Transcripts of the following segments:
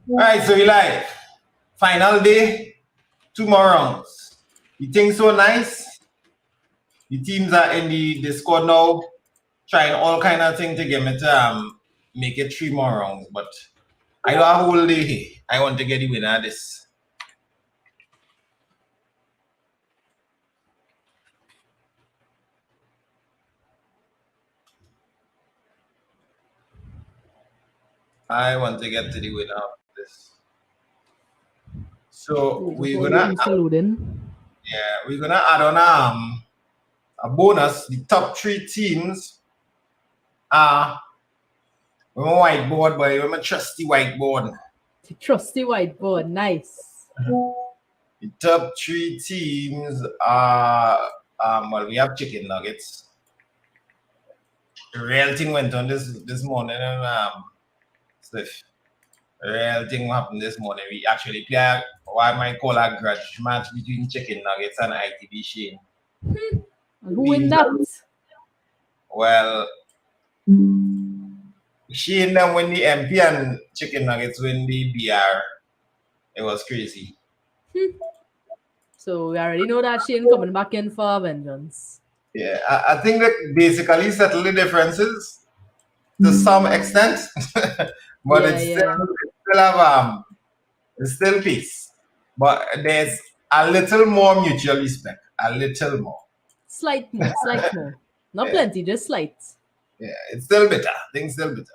All right, so we like final day, 2 more rounds. You think so nice? The teams are in the Discord now, trying all kind of things to get me to make it 3 more rounds, but I do a whole day here. I want to get the winner of this. I want to get to the winner of this. So we're gonna add on a bonus. The top 3 teams are my whiteboard, boy. I'm a trusty whiteboard. The trusty whiteboard, nice. The top 3 teams are well, we have chicken nuggets. The real thing went on this morning, and Sliff. The real thing happened this morning. We actually play what I might call a grudge match between chicken nuggets and ITB Shane. And who win that? Well, Shane then win the MP and chicken nuggets win the BR. It was crazy. So we already know that Shane coming back in for vengeance. Yeah, I think that basically settle the differences to some extent, but it's still peace. But there's a little more mutual respect, a little more. Slight more. Not plenty, just slight. Yeah, it's still better. Things still better.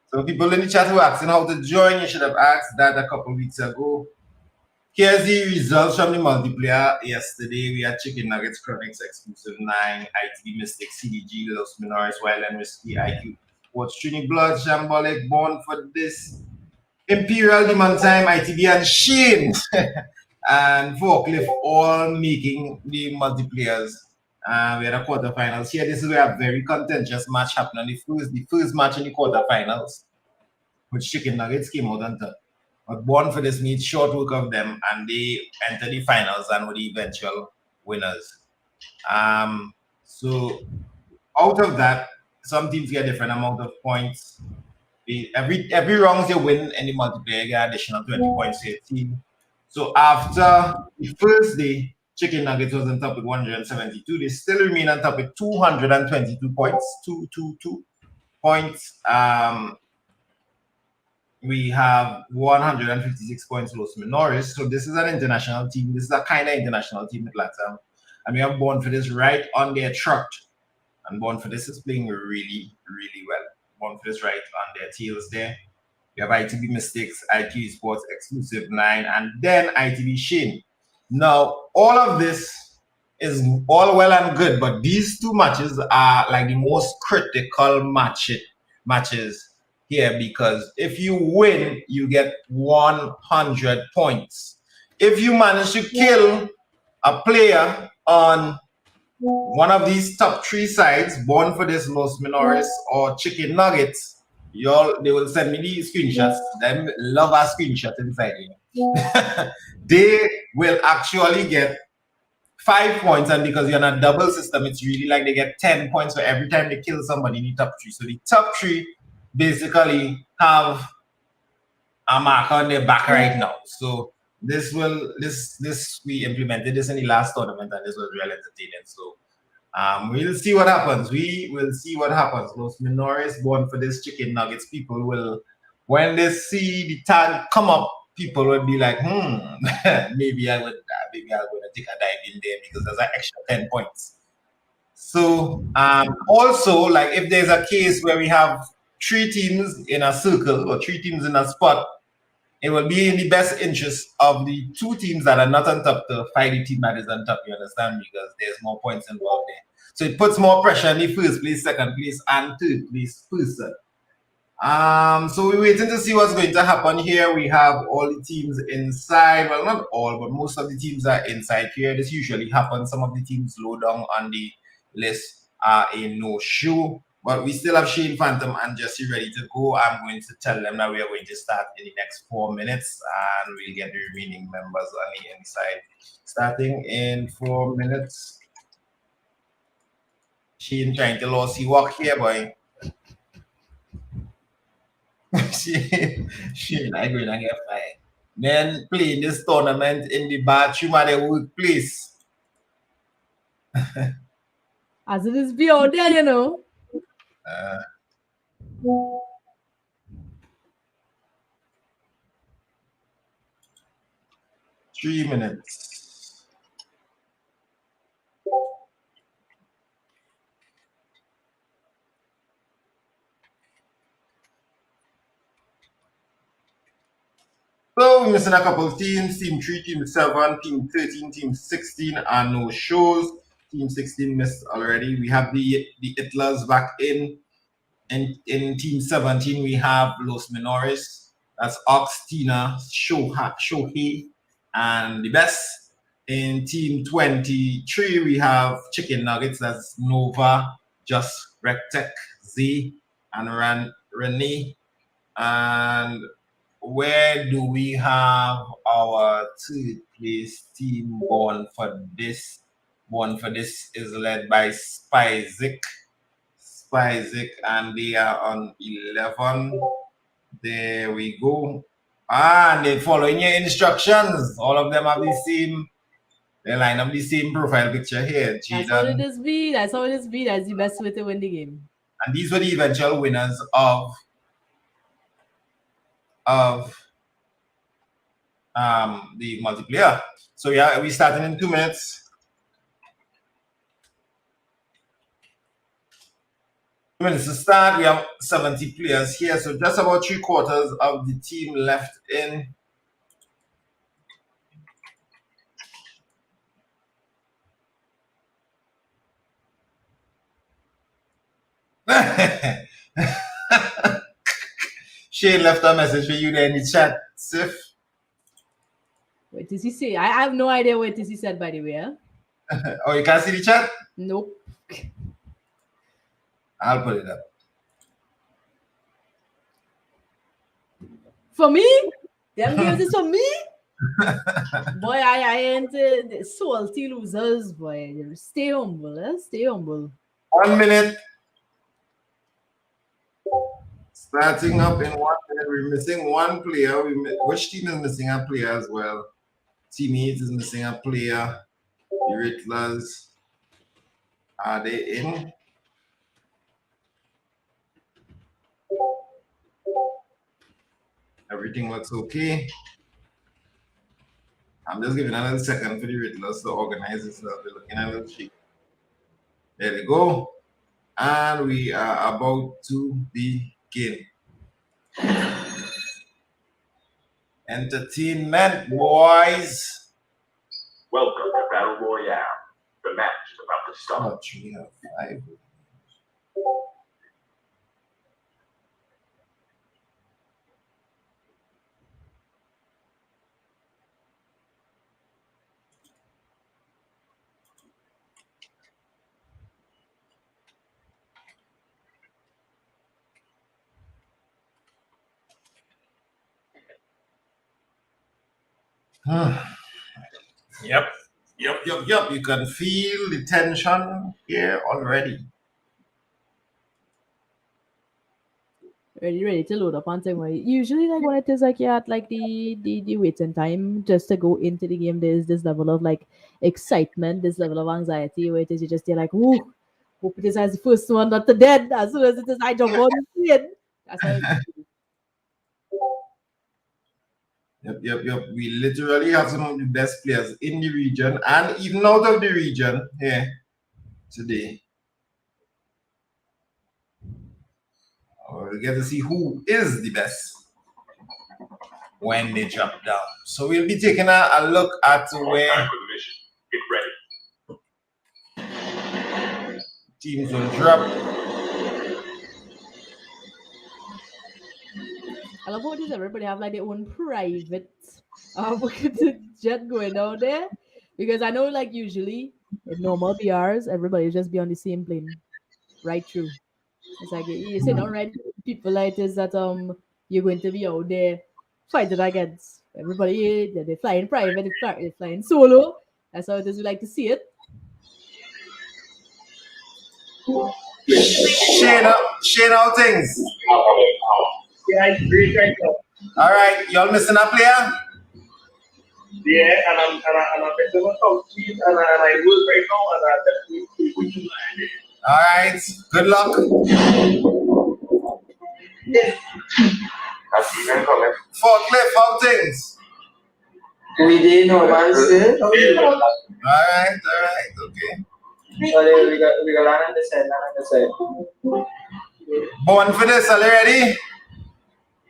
So people in the chat who are asking how to join, you should have asked that a couple weeks ago. Here's the results from the multiplayer yesterday. We had Chicken Nuggets, Chronics, Exclusive 9, ITB Mystic, CDG, Los Minoris, Wild and Risky, IQ, What's Trini Blood, Shambolic, Born for This, Imperial, Demon Time, ITB, and Shane, and Forklift, all making the multiplayers. We had a quarterfinals here. This is where a very contentious match happened. The first match in the quarterfinals, which Chicken Nuggets came out on top. But Born for This needs short work of them, and they enter the finals and were the eventual winners. So out of that, some teams get different amount of points. Every round they win in the multiplayer, get additional 20 points to your team. So after the first day, Chicken Nuggets was on top with 172. They still remain on top with 222 points. 222 points. We have 156 points Los Minoris. So this is an international team. This is a kind of international team with Latam. And we have Born for This right on their truck. And Born for This is playing really, really well. Born for This right on their tails there. We have ITB Mystics, IQ Sports, Exclusive 9, and then ITB Shane. Now, all of this is all well and good, but these 2 matches are like the most critical matches here, because if you win, you get 100 points. If you manage to kill a player on one of these top 3 sides, Born for This, Los Minoris, or Chicken Nuggets, they will send me the screenshots. Them love a screenshot inside here. They will actually get 5 points, and because you're in a double system, it's really like they get 10 points for every time they kill somebody in the top 3. So the top 3 basically have a mark on their back right now. So we implemented this in the last tournament, and this was real entertaining. So we'll see what happens. We will see what happens. Los Minoris, Born for This, Chicken Nuggets, people will, when they see the tag come up, people will be like, maybe I'm going to take a dive in there because there's an extra 10 points. So also, like if there's a case where we have 3 teams in a circle or 3 teams in a spot, it will be in the best interest of the 2 teams that are not on top to fight the team that is on top, you understand? Because there's more points involved there. So it puts more pressure on the first place, second place, and third place person. So we're waiting to see what's going to happen here. We have all the teams inside. Well, not all, but most of the teams are inside here. This usually happens. Some of the teams low down on the list are a no-show. But we still have Shane Phantom and Jesse ready to go. I'm going to tell them that we are going to start in the next 4 minutes, and we'll get the remaining members on the inside. Starting in 4 minutes. Shane trying to lossy walk here, boy. Shane, I going to get fired. Men playing this tournament in the bathroom at the workplace. As it is be out there, you know. 3 minutes. So we're missing a couple of teams. Team 3, Team 7, Team 13, Team 16 are no shows. Team 16 missed already. We have the Hitlers back in. In Team 17, we have Los Menores. That's Ox, Tina, Shohei, and the best. In Team 23, we have Chicken Nuggets. That's Nova, Just Rectech, Z, and Renee. And where do we have our third place team born for this? Born for this is led by SBA, and they are on 11. There we go. And they're following your instructions. All of them have the same, they line up the same profile picture here. That's how it is be. That's how it is be. That's the best way to win the game. And these were the eventual winners of the multiplayer. So yeah, we starting in 2 minutes. 2 minutes to start. We have 70 players here, so just about 3/4 of the team left in. Shane left a message for you there in the chat, Sif. What does he say? I have no idea what he said, by the way. Huh? Oh, you can't see the chat? Nope. I'll put it up. For me? Them games is for me? Boy, I ain't salty losers, boy. Stay humble, eh? Stay humble. 1 minute. Starting up in 1 minute. We're missing one player. Which team is missing a player as well? Team 8 is missing a player. The Riddlers. Are they in? Everything looks okay. I'm just giving another second for the Riddlers to organize itself. They're looking at the sheet. There we go. And we are about to begin. Entertainment, boys. Welcome to Battle Royale. The match is about to start. Oh, 3 out of 5. Yep. You can feel the tension here already. Ready to load up on thing. Usually, like when it is like you're at like the waiting time just to go into the game, there's this level of like excitement, this level of anxiety where it is you're like, ooh, hope it is as the first one, not the dead. As soon as it is, I jump on the scene. That's how it is. Yep. We literally have some of the best players in the region and even out of the region here today. We'll get to see who is the best when they drop down. So we'll be taking a look at where Get ready. teams will drop. I love how it is everybody have like their own private jet going down there. Because I know like usually in normal BRs, everybody just be on the same plane right through. It's like you say not right people like this that you're going to be out there fighting against everybody. They fly in private, they fly in solo. That's how it is we like to see it. Shane out things. Yeah, it's great right now. All right, y'all missing a player? Yeah, and I'm messing with some cheese and I work right now and I definitely with you. All right, good luck. That's even coming. Fort Cliff, how things? We did no man sir. All right, okay. Sorry, we got land on the side. Born for this, are you ready?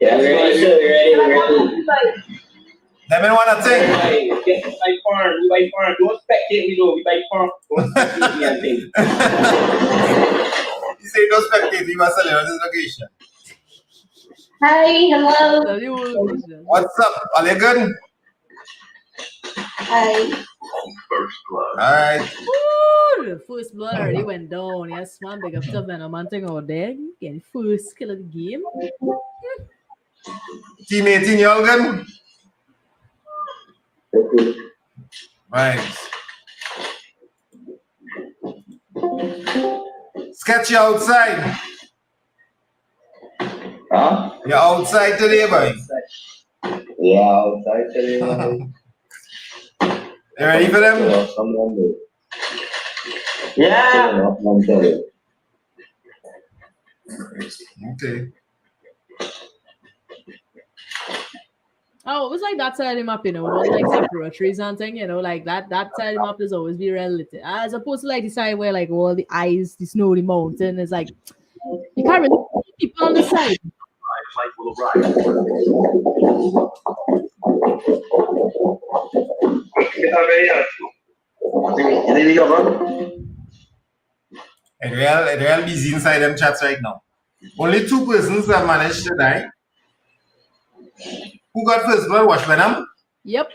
Yeah, we're ready, sir. We're ready. Let me want to think. Get my farm, we buy farm. Don't spectate me though, we buy farm. Don't spectate me and things. You say no spectate, you must tell on this location. Hi, hello. What's up? Are you good? Hi. First blood. All right. Ooh, the first blood already went down. Yes, man, big up to Venom and thing out there. Getting first kill of the game. Team 18, y'all good? Right. Sketchy outside. Huh? You're outside today, boy. Yeah, outside today, man. You ready for them? Yeah. Okay. Oh, it was like that side of the map, you know, it was like separatories and thing, you know, like that side of the map is always be relative. As opposed to like the side where like all the ice, the snow, the mountain is like you can't really see people on the side. Life will arrive. It's real busy inside them chats right now. Only 2 persons have managed to die. Who got first blood? Watch Venom. Yep.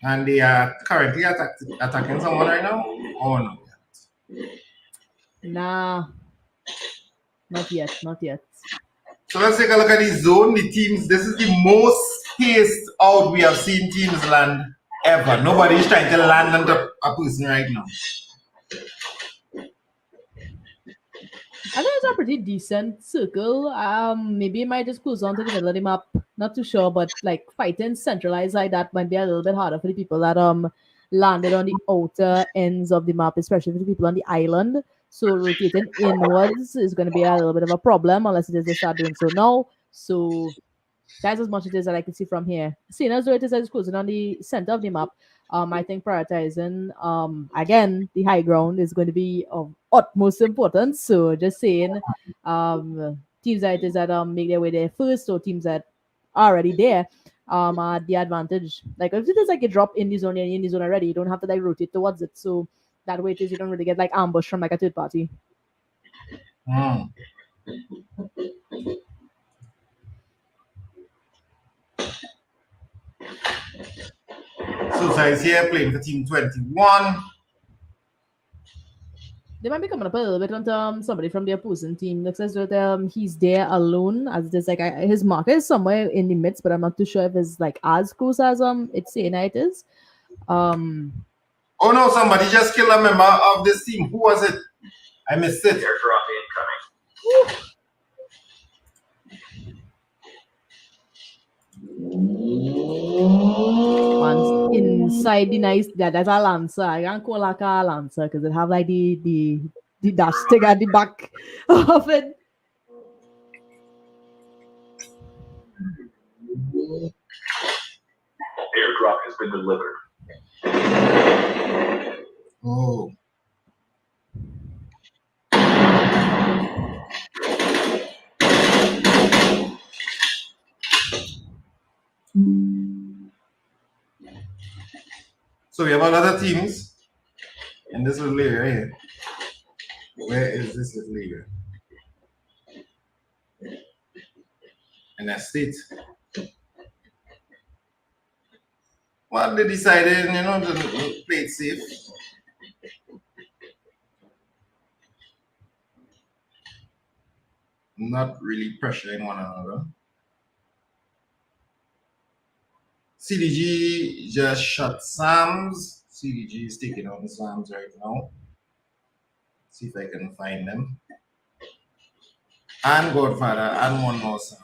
And they are currently attacking someone right now? Oh no. Nah. Not yet. So let's take a look at the zone. The teams, this is the most spaced out we have seen teams land ever. Nobody is trying to land on a person right now. I think it's a pretty decent circle. Maybe it might just close on to the middle of the map. Not too sure, but like fighting centralized like that might be a little bit harder for the people that landed on the outer ends of the map, especially for the people on the island. So rotating inwards is going to be a little bit of a problem unless it is they start doing so now. So that's as much as it is that I can see from here. Seeing as though it is as closing on the center of the map, I think prioritizing again the high ground is going to be of utmost importance. So just saying, teams that it is that make their way there first, or teams that are already there, are the advantage. Like if it is like a drop in the zone, you're in the zone already, you don't have to like rotate towards it. So that way it is you don't really get like ambush from like a third party. Susa is here playing for team 21. They might be coming up a little bit on somebody from the opposing team. Looks as though he's there alone, as it is like his marker is somewhere in the midst, but I'm not too sure if it's like as close as it's saying it is. Oh no, somebody just killed a member of this team. Who was it? I missed it. Airdrop incoming. Man's inside the nice that's a lancer. I can't call like a lancer because it have like the dash stick at the back of it. Airdrop has been delivered. Oh. So we have a lot of teams in this little area here. Where is this little area? In that state. Well, they decided, to play it safe. Not really pressuring one another. CDG just shot Sam's. CDG is taking on Sam's right now. See if I can find them. And Godfather, and one more song.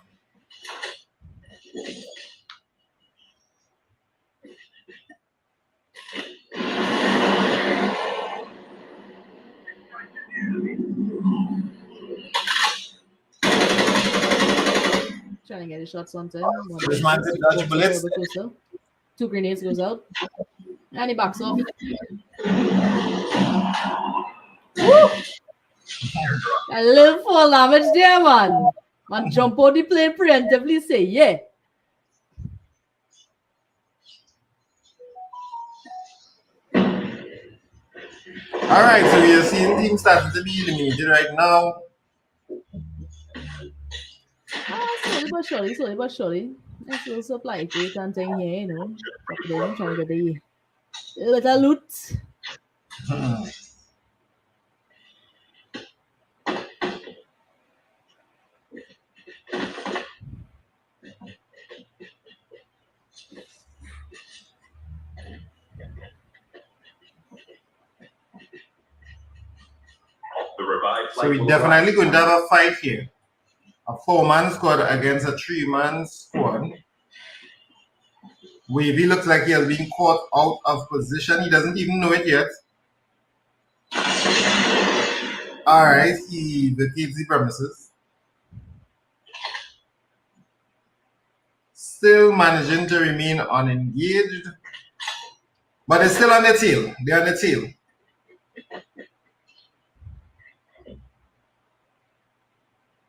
Trying to get his shots on time. This man did dodge bullets. Two grenades goes out. And he backs off. Woo! A little fall damage there, man. Man, jump on the plane preemptively, say, yeah. All right, so we are seeing teams starting to be eliminated right now. Slowly but surely. Nice little supply crate and thing here, you know. Trying to get the little loot. The revived So we're definitely going to have a fight here. A 4-man squad against a 3-man squad. Wavy looks like he has been caught out of position. He doesn't even know it yet. Alright, he vacates the premises. Still managing to remain unengaged. But it's still on the tail. They're on the tail.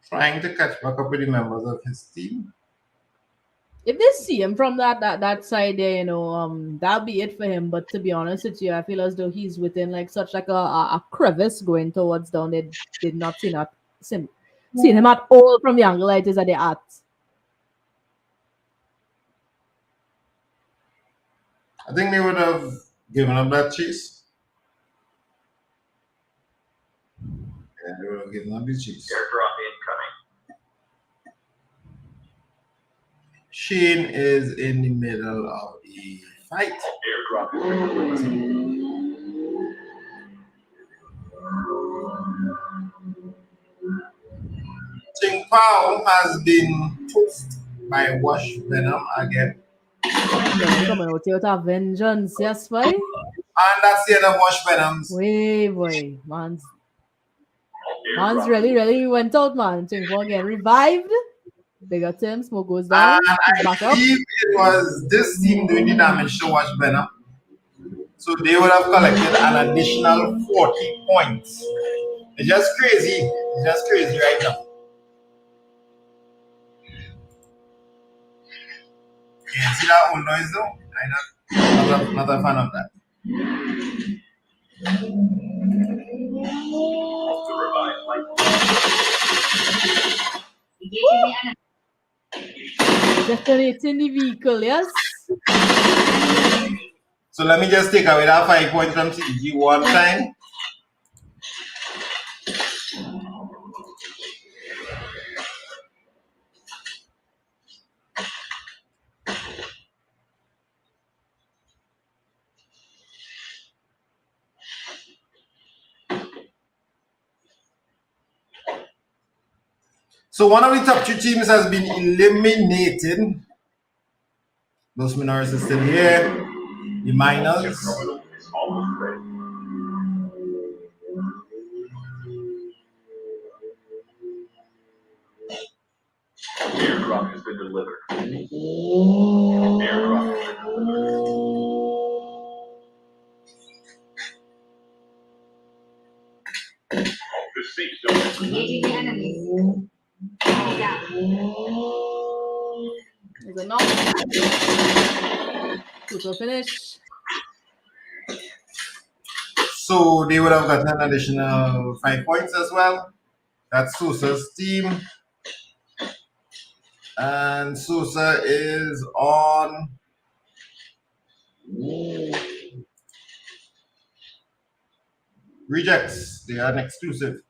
Trying to catch back up with the members of his team. If they see him from that side there, you know, that'll be it for him. But to be honest with you, I feel as though he's within like such like a crevice going towards down. They did not see him at all from the angle it is at the at. I think they would have given up that chase. Yeah, they would have given up the chase. Airdrop incoming. Shane is in the middle of a fight. Airdrop has been delivered. Ching Pao has been toasted by Wash Venom again. Coming out here with a vengeance, yes, boy. And that's the end of Wash Venoms. Way, boy. Man's really went out, man. Ching Pao again revived. Bigger Tim, smoke goes down. And I Back up. believe it was this team doing the damage to Wash Venom. So they would have collected an additional 40 points. It's just crazy. It's just crazy right now. Yeah, see that old noise though? I'm not a fan of that. The revived light. Detonating the vehicle, yes. So let me just take away that 5 points from CG one time. So one of the top 2 teams has been eliminated. Those minors are still here. The minors. Is almost ready. Airdrop has been delivered. Airdrop has been delivered. The safe zone is Engaging the enemies. There's a knock. Total finish. So they would have gotten an additional 5 points as well. That's Sosa's team. And Sosa is on rejects. They are an exclusive.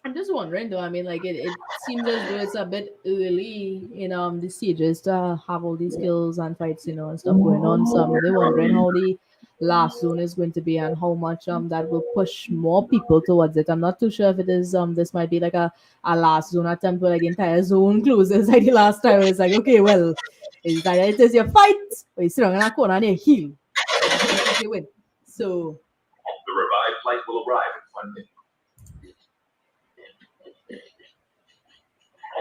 I'm just wondering though, I mean, like it seems as though it's a bit early in the stages to have all these skills and fights, you know, and stuff going on. So I'm really wondering how the last zone is going to be and how much that will push more people towards it. I'm not too sure if it is this might be like a last zone attempt where like the entire zone closes like the last time. It's like, okay, well, it's either it is your fight or you sit on a corner and you heal. You win. So The revived flight will arrive in 1 minute.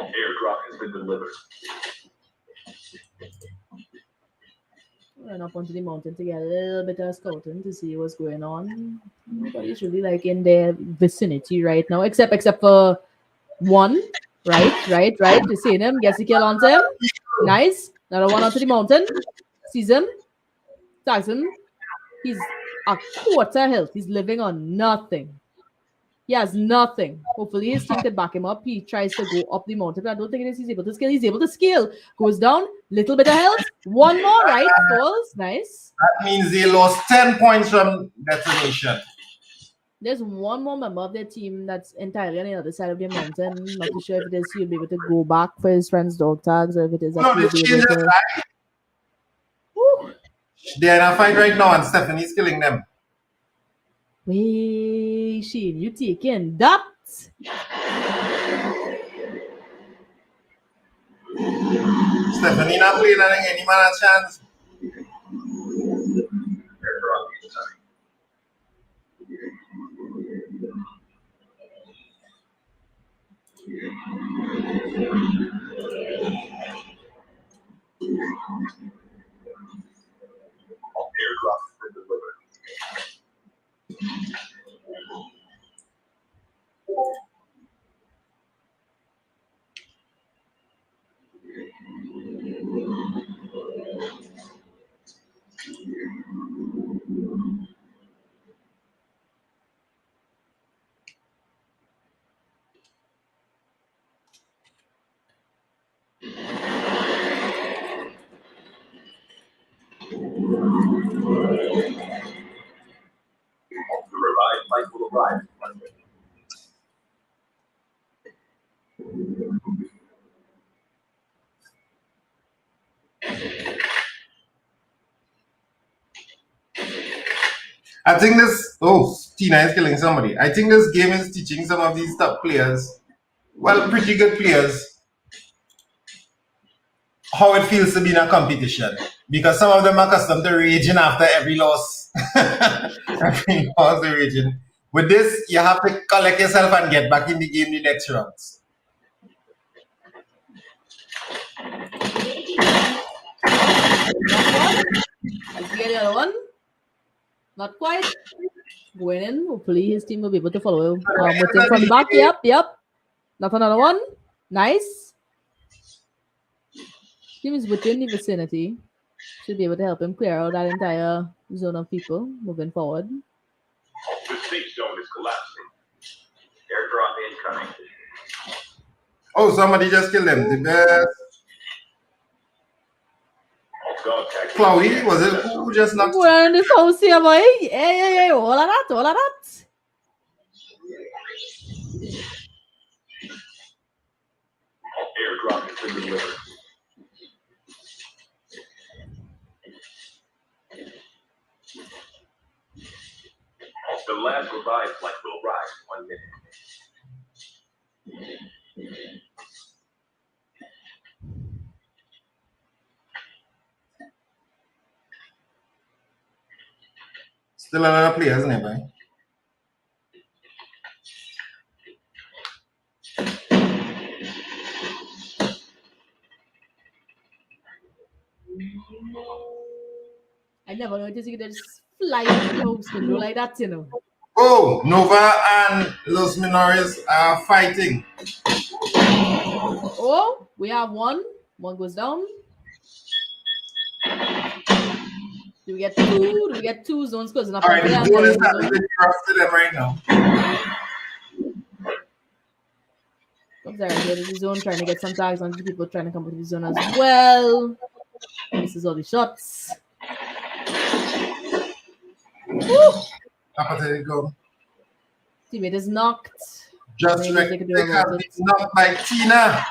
Airdrop has been delivered. run up onto the mountain to get a little bit of scouting to see what's going on. Nobody's really like in their vicinity right now, except for one. Right. You see him, gets the kill onto him. Nice. Another one onto the mountain. Sees him. Tags him. He's a quarter health. He's living on nothing. He has nothing. Hopefully his team can back him up. He tries to go up the mountain, but I don't think he's able to scale. He's able to scale. Goes down. Little bit of health. One more, right? Falls. Nice. That means they lost 10 points from detonation. There's one more member of their team that's entirely on the other side of the mountain. Not too sure if it is he'll be able to go back for his friend's dog tags or if it is that No, he'll they be able to... Woo. They're in a fight right now and Stephanie's killing them. Wait, Shane, you taking that? Stephanie not playing any man a chance. Airdrop is coming. Airdrop has been delivered. The revived flight will arrive in 1 minute. I think this. Oh, Tina is killing somebody. I think this game is teaching some of these top players, well, pretty good players, how it feels to be in a competition. Because some of them are accustomed to raging after every loss. Every loss, they're raging. With this, you have to collect yourself and get back in the game the next rounds. Let's get the other one. Not quite. Going in. Hopefully his team will be able to follow with him from the back. Yep. Not another one. Nice. Team is within the vicinity. Should be able to help him clear out that entire zone of people moving forward. The safe zone is collapsing. Airdrop incoming. Oh, somebody just killed them. The best. Dog tag. Cloudy, was it who just knocked? We're in this house here, boy. Hey. All of that. Airdrop has been delivered. The last revived flight will arrive in 1 minute. Still a lot of players nearby. I never noticed you could just fly into the house window like that, you know. Oh, Nova and Los Menores are fighting. Oh, we have one. One goes down. Do we get two? Do we get two zones close enough? All right, the zone is starting to cross to them right now. Comes there, the zone trying to get some tags on the people trying to come to the zone as well. Misses all the shots. Woo! Up until they go. Teammate is knocked. Just Maybe like they could do they about have it. been knocked by Tina.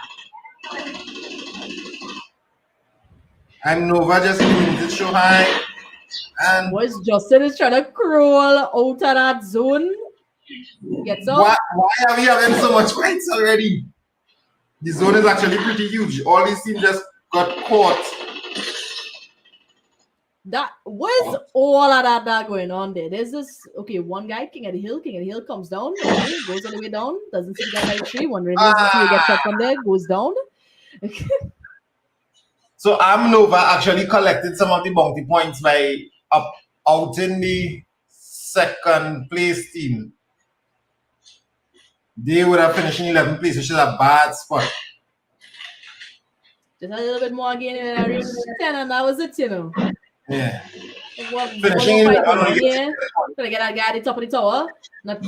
And Nova just eliminated Shohai. And Boys, Justin is trying to crawl out of that zone. Gets up. why are we having so much points already? The zone is actually pretty huge. All these teams just got caught. That was all of that going on there. There's this one guy, King of the Hill. King of the Hill comes down, okay, goes all the way down, doesn't see the guy by the tree, wondering if he gets shot from there, goes down. So Nova actually collected some of the bounty points by outing the second place team. They would have finished in 11th place, which is a bad spot. Just a little bit more again, and I reached 10, and that was it, you know. Yeah. Finishing in gonna get that guy at the top of the tower.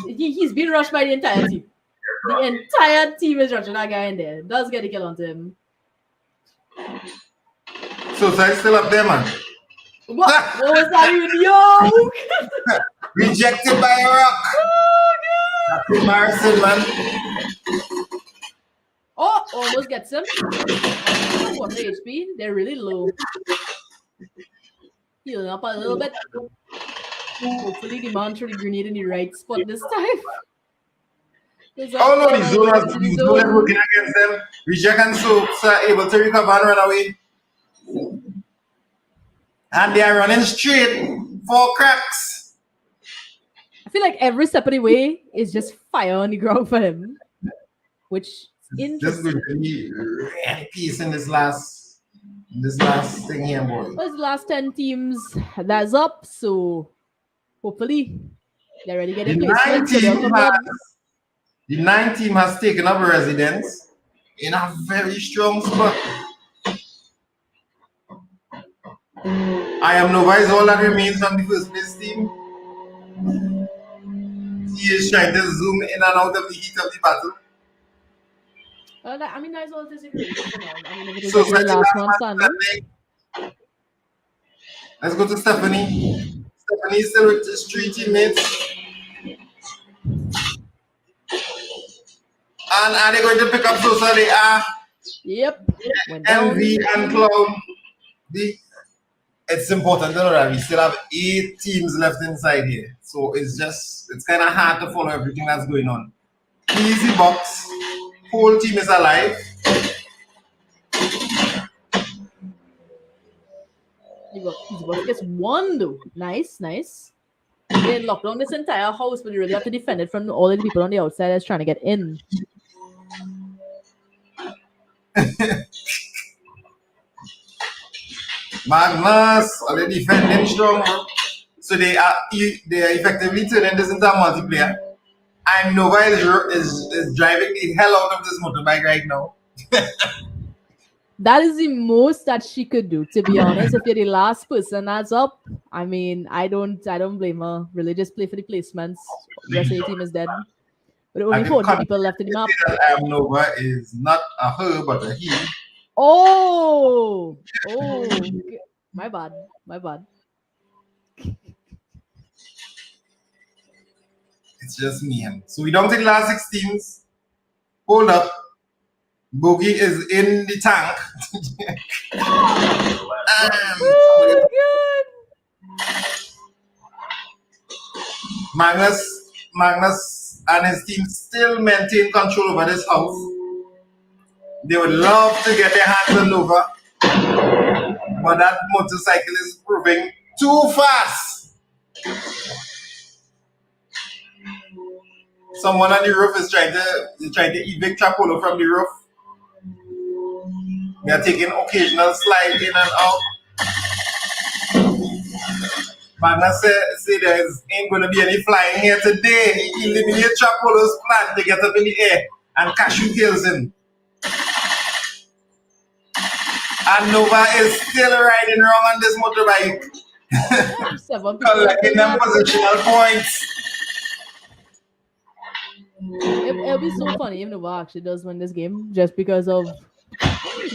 He's being rushed by the entire team. The entire team is rushing that guy in there. Does get a kill onto him. So it's still up there, man. What was that even? Yo! Rejected by a rock. Oh, that's embarrassing, man. Oh, almost gets him. What's the HP? They're really low. Healing up a little bit. Hopefully the man threw the grenade in the right spot this time. Oh no, the zone is working against them. Reject and Soaps are able to recover and run away. And they are running straight for cracks. I feel like every step of the way is just fire on the ground for him. Which is interesting. This will be really peace in this last thing here, boy. Well, it's the last 10 teams that's up, so hopefully they're ready to get The placement. the 9 team has taken up residence in a very strong spot. I am Nova is all that remains from the first place team. He is trying to zoom in and out of the heat of the battle. I mean, that's all this is really for now. I mean, if it is So the last one standing. Let's go to Stephanie. Stephanie is still with his 3 teammates. And are they going to pick up Sosa? They are. Yep. MV and Cloud. It's important to know that we still have 8 teams left inside here. So it's kind of hard to follow everything that's going on. Easy box. Whole team is alive. Easy box gets 1 though. Nice. They locked down this entire house, but you really have to defend it from all of the people on the outside that's trying to get in. Magnus, are they defending strong? So they are effectively turning this into a multiplayer. And Nova is driving the hell out of this motorbike right now. That is the most that she could do, to be honest. If you're the last person that's up, I mean, I don't blame her. Really, just play for the placements. Yes, the team is dead. But only 40 people left in the map. Nova is not a her, but a he. Oh, my bad. It's just me. So we don't take the last 6 teams. Hold up. Boogie is in the tank. Magnus and his team still maintain control over this house. They would love to get their hands on Nova, but that motorcycle is proving too fast. Someone on the roof is trying to evict Trapolo from the roof. They are taking occasional slide in and out. Magnus say there ain't going to be any flying here today. He eliminates Trapolo's plan to get up in the air, and Cashew kills him. And Nova is still riding wrong on this motorbike. Collecting them positional points. It'll be so funny if Nova actually does win this game just because of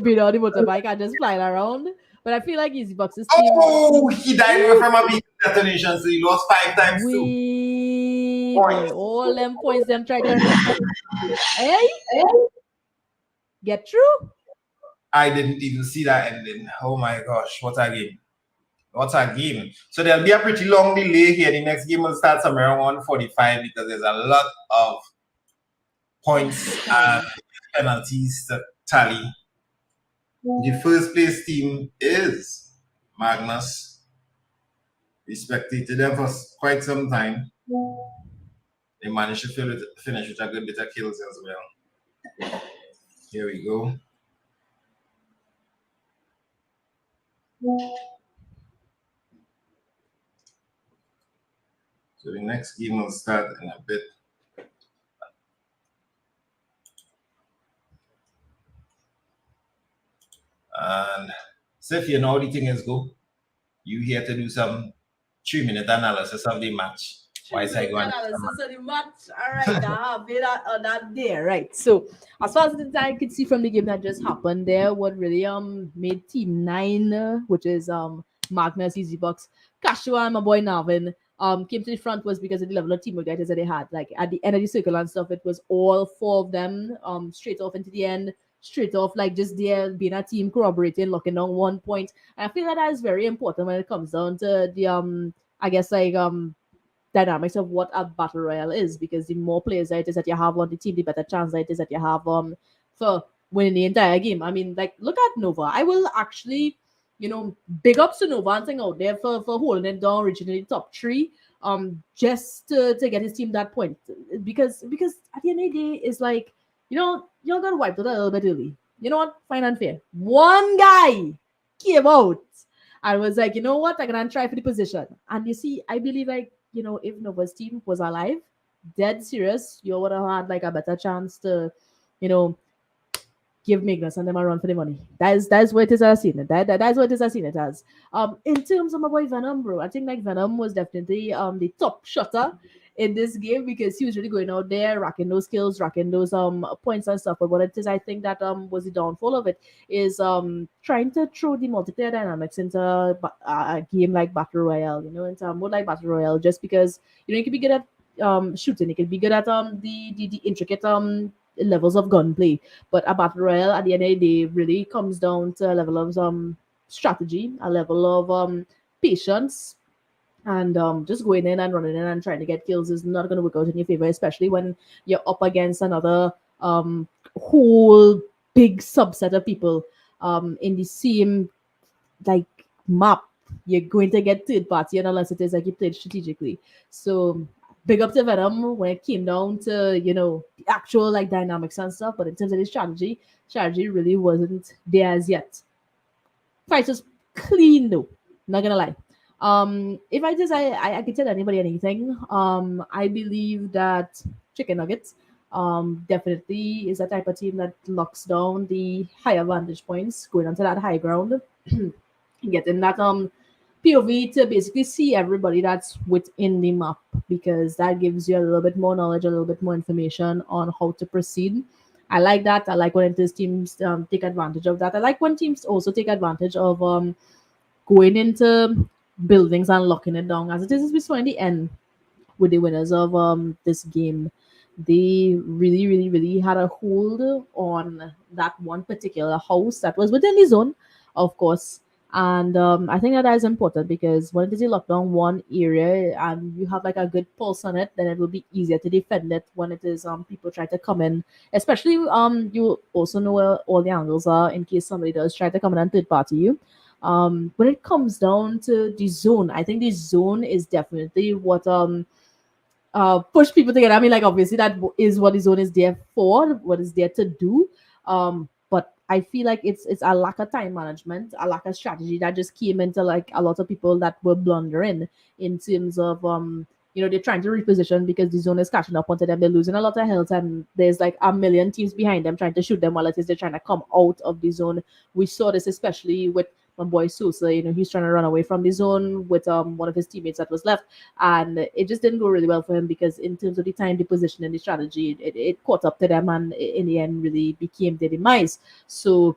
being on the motorbike and just flying around. But I feel like Easy Box's team. Oh, he died from a big detonation, so he lost 5 times too. All them points, them try to. Hey? Get through? I didn't even see that ending. Oh my gosh, what a game. What's our game? So there'll be a pretty long delay here. The next game will start somewhere around 1:45 because there's a lot of points and penalties to tally. The first place team is Magnus. We spectated them for quite some time. They managed to finish with a good bit of kills as well. Here we go. So the next game will start in a bit. And so if you know how the thing is go, you here to do some 3-minute analysis of the match. Why is I going? Analysis of the match. All right, now I've been on that there, right? So as far as I could see from the game that just happened there, what really made Team 9, which is Magnus, Easy Bucks, Kashua, and my boy Navin, came to the front was because of the level of teamwork that they had. Like at the end of the circle and stuff, it was all 4 of them straight off into the end. Straight off, like just there being a team corroborating, locking down 1 point. And I feel that is very important when it comes down to the I guess like dynamics of what a battle royale is, because the more players that it is that you have on the team, the better chance that it is that you have for winning the entire game. I mean, like look at Nova. I will actually, big ups to Nova and thing out there for holding it down, reaching the top 3, just to get his team that point. Because at the end of the day, it's like, you got wiped out a little bit early. You know what? Fine and fair. One guy came out and was like, you know what? I'm gonna try for the position. And you see, I believe like, if Nova's team was alive, dead serious, you would have had like a better chance to, give Magnus and them a run for the money. That's what it is I've seen it. That's what it is I've seen it as. In terms of my boy Venom, bro, I think like Venom was definitely the top shotter in this game because he was really going out there, racking those kills, racking those points and stuff. But what it is, I think that was the downfall of it is trying to throw the multiplayer dynamics into a game like Battle Royale, into a mode like Battle Royale, just because you can be good at shooting, you can be good at the intricate levels of gunplay, but a battle royale at the end of the day really comes down to a level of strategy, a level of patience, and just going in and running in and trying to get kills is not going to work out in your favor, especially when you're up against another whole big subset of people in the same like map. You're going to get third party, and unless it is like you played strategically. So big up to Venom when it came down to, the actual like dynamics and stuff. But in terms of the strategy really wasn't there as yet. Fight was clean though, not gonna lie. If I could tell anybody anything, I believe that Chicken Nuggets definitely is a type of team that locks down the higher vantage points, going onto that high ground, getting that POV to basically see everybody that's within the map, because that gives you a little bit more knowledge, a little bit more information on how to proceed. I like that. I like when teams take advantage of that. I like when teams also take advantage of going into buildings and locking it down, as it is as we saw in the end with the winners of this game. They really, really, really had a hold on that one particular house that was within the zone, of course. And I think that is important, because when it is you lock down one area and you have like a good pulse on it, then it will be easier to defend it when it is people try to come in. Especially you also know where all the angles are in case somebody does try to come in and third party you. When it comes down to the zone, I think the zone is definitely what push people together. I mean, like obviously that is what the zone is there for, what is there to do. But I feel like it's a lack of time management, a lack of strategy that just came into like a lot of people that were blundering in terms of they're trying to reposition because the zone is catching up onto them. They're losing a lot of health, and there's like a million teams behind them trying to shoot them while it is they're trying to come out of the zone. We saw this especially with my boy Sosa. He's trying to run away from the zone with one of his teammates that was left, and it just didn't go really well for him, because in terms of the time, the position, and the strategy, it caught up to them, and in the end really became their demise. So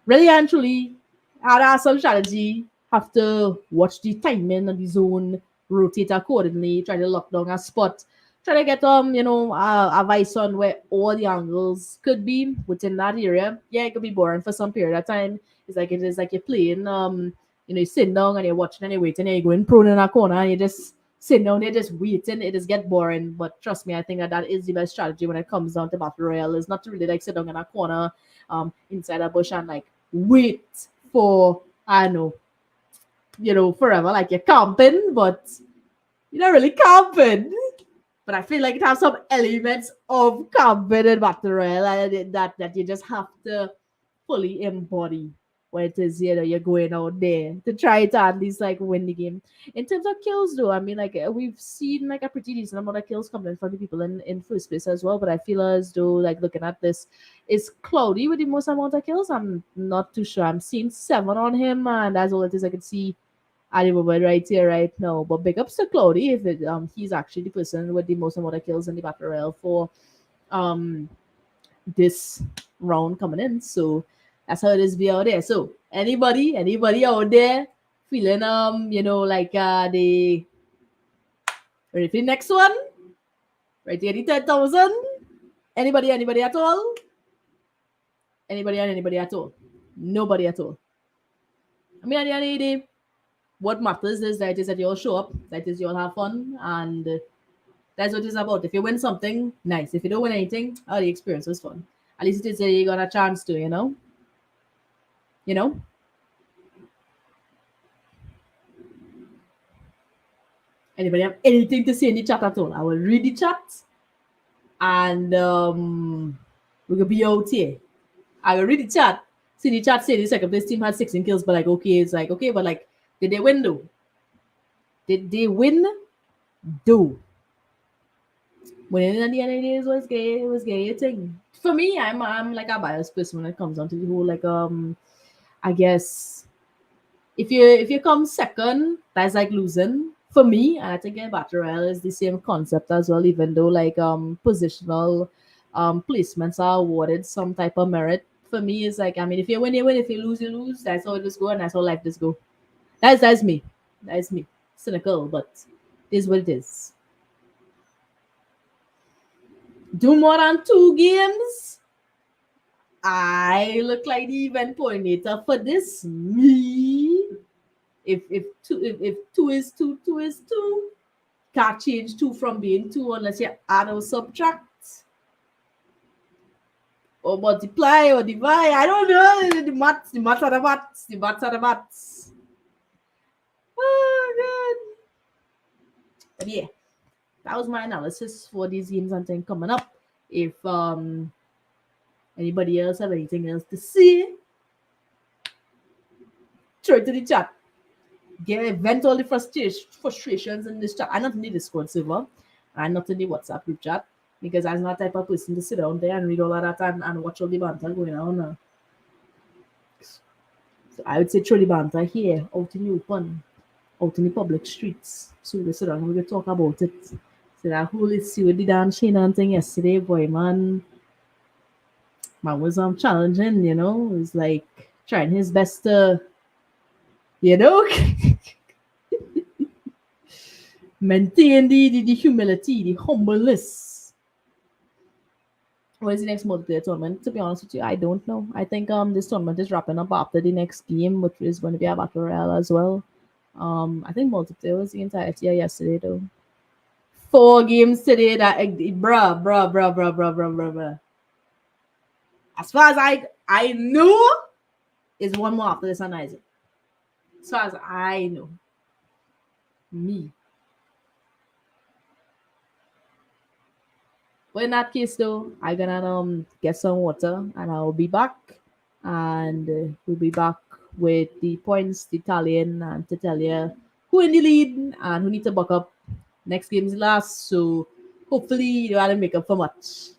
really and truly, had some strategy, have to watch the timing of the zone, rotate accordingly, try to lock down a spot, try to get a vice on where all the angles could be within that area. Yeah, it could be boring for some period of time. It is like you're playing you're sitting down and you're watching and you're waiting and you're going prone in a corner and you're just sitting down there just waiting, it just get boring. But trust me, I think that is the best strategy when it comes down to battle royale, is not to really like sit down in a corner inside a bush and like wait for, I don't know, forever, like you're camping, but you're not really camping. But I feel like it has some elements of camping in battle royale that you just have to fully embody when it is, you're going out there to try to at least like win the game. In terms of kills though, I mean, like we've seen like a pretty decent amount of kills coming in from the people in first place as well, but I feel as though, like, looking at this, is Cloudy with the most amount of kills. I'm not too sure. I'm seeing 7 on him, and that's all it is I can see at the moment right here, right now. But big ups to Cloudy if he's actually the person with the most amount of kills in the battle royale for this round coming in. So that's how it is be out there. So anybody out there feeling like they ready for the next one? Right here, the 10,000. Anybody at all? Anybody at all? Nobody at all. I mean, at the end of the day, what matters is that you all show up, that is you all have fun, and that's what it's about. If you win something, nice. If you don't win anything, the experience was fun. At least it is you got a chance to, Anybody have anything to say in the chat at all? I will read the chat, and we will be out here. I will read the chat. See the chat say the second place team had 16 kills, but like, okay, it's like, okay, but like, did they win though? Did they win though? Winning at the end of the day was gay thing. For me, I'm like a biased person when it comes down to the whole, like, I guess if you come second, that's like losing. For me, and I think in battle royale is the same concept as well, even though like positional placements are awarded some type of merit. For me, it's like, I mean, if you win, you win. If you lose, you lose. That's how it just go, and that's how life just go. That's me. That's me. Cynical, but it is what it is. Do more than 2 games. I look like the event coordinator for this. Me. If 2 is 2, 2 is 2. Can't change 2 from being 2 unless you add or subtract or multiply or divide. I don't know. The maths are the maths. Oh, God. But yeah, that was my analysis for these games and things coming up. If anybody else have anything else to say, throw it to the chat. Vent all the frustrations in this chat. I'm not in the Discord server. I'm not in the WhatsApp group chat, because I'm not the type of person to sit down there and read all of that and watch all the banter going on. So I would say throw the banter here, out in the open, out in the public streets. So we sit down and we talk about it. So that whole see with the Dan Shane thing yesterday, boy, man was challenging, It was like trying his best to, maintain the humility, the humbleness. What is the next multiplayer tournament? To be honest with you, I don't know. I think this tournament is wrapping up after the next game, which is going to be a battle royale as well. I think multiplayer was the entirety of yesterday though. 4 games today. That bruh. As far as I know, is 1 more after this and Isaac. As far as I know, me. But in that case, though, I'm gonna get some water and I'll be back, and we'll be back with the points, the tallying, and to tell you who in the lead and who need to buck up. Next game's last, so hopefully you don't have to make up for much.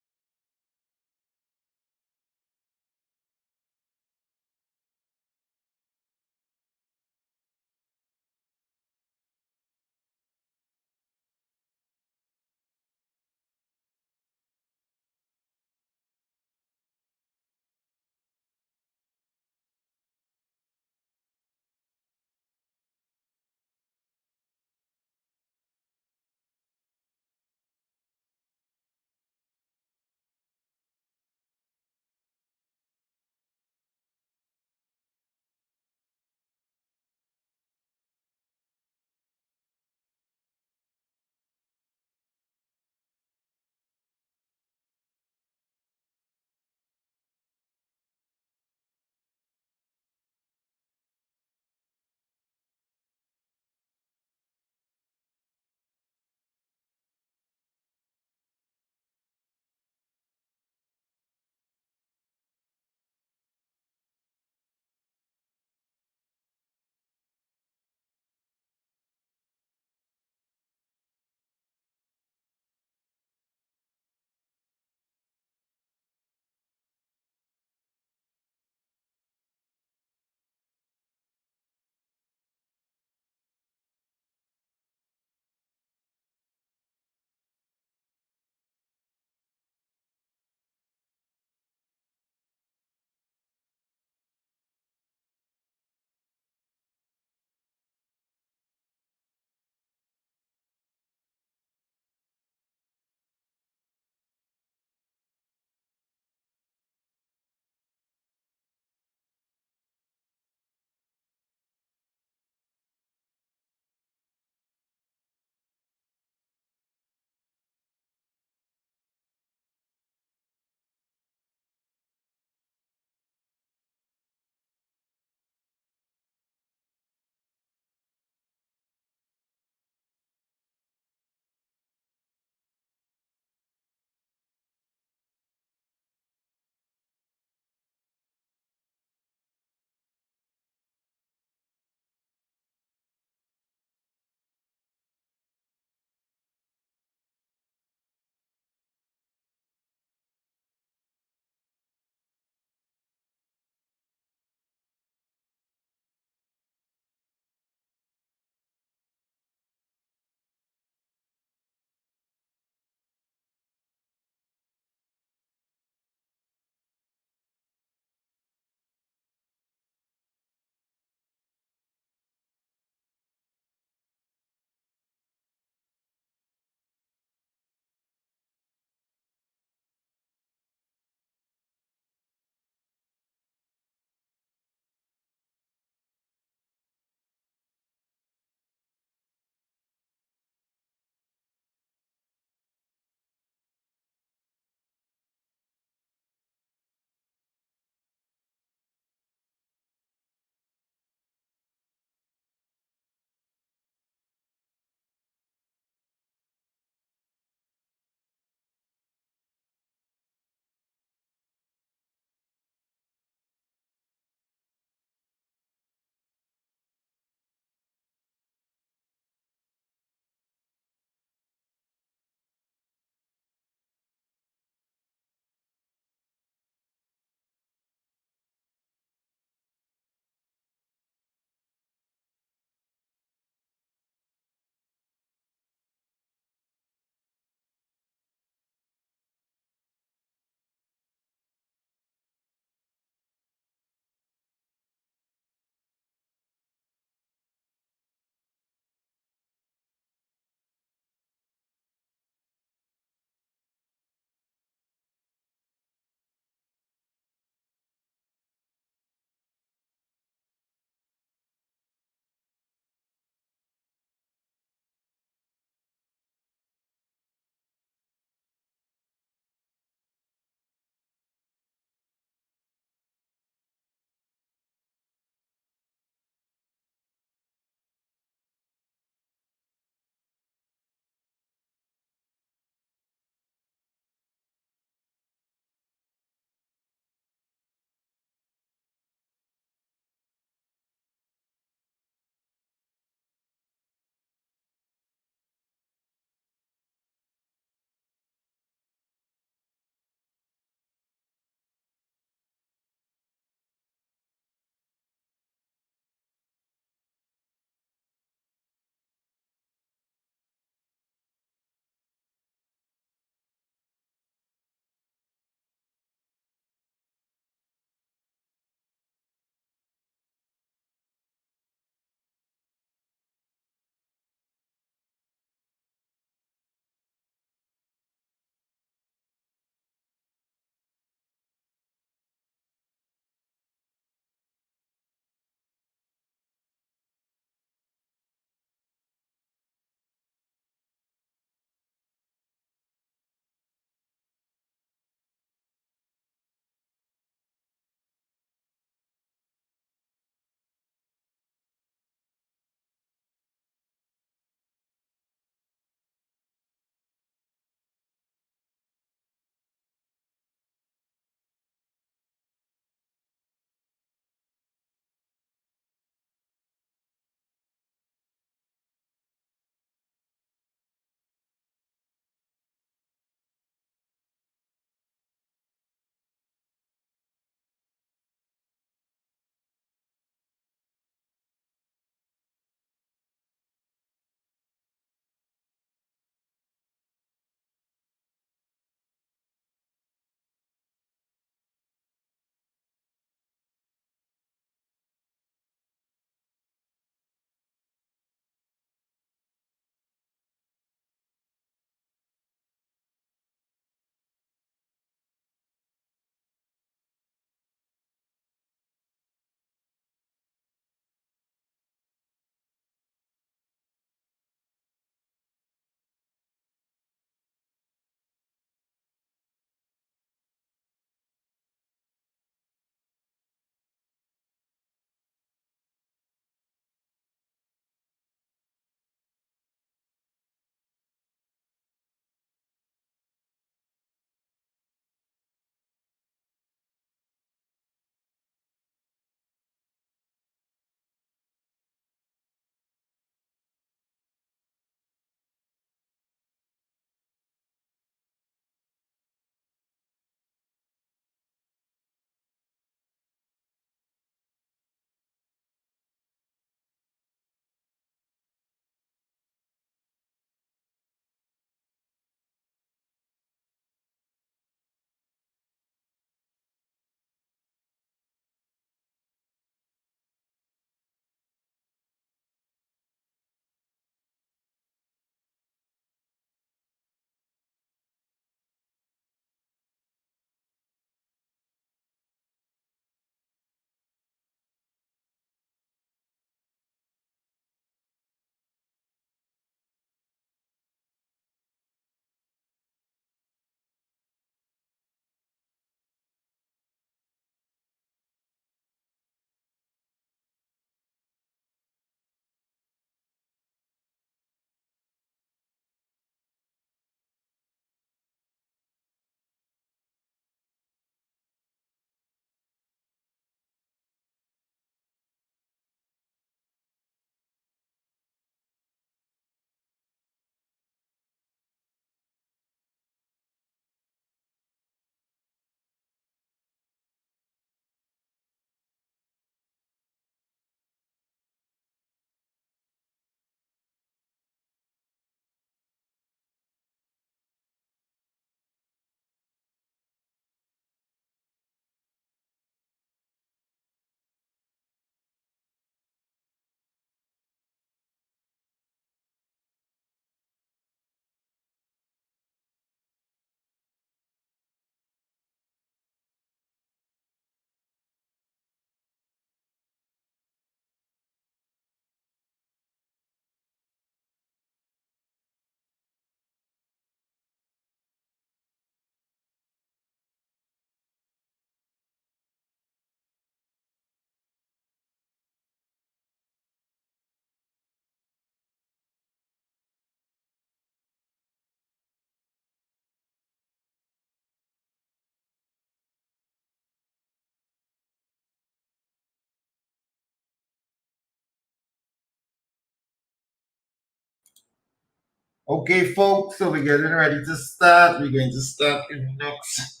Okay, folks, so we're getting ready to start. We're going to start in the next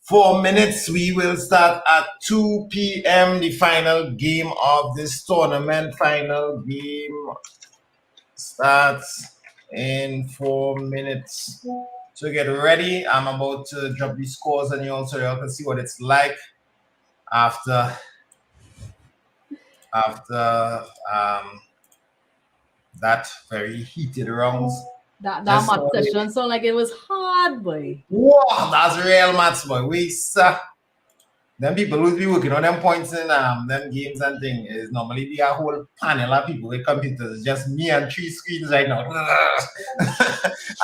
4 minutes. We will start at 2 p.m. The final game of this tournament. Final game starts in 4 minutes. So get ready. I'm about to drop the scores on you all so you all can see what it's like after that very heated rounds. That math session sound like it was hard, boy. Wow, that's real maths, boy. We them people who be working on them points in them games and thing is normally be a whole panel of people with computers. Just me and 3 screens right now.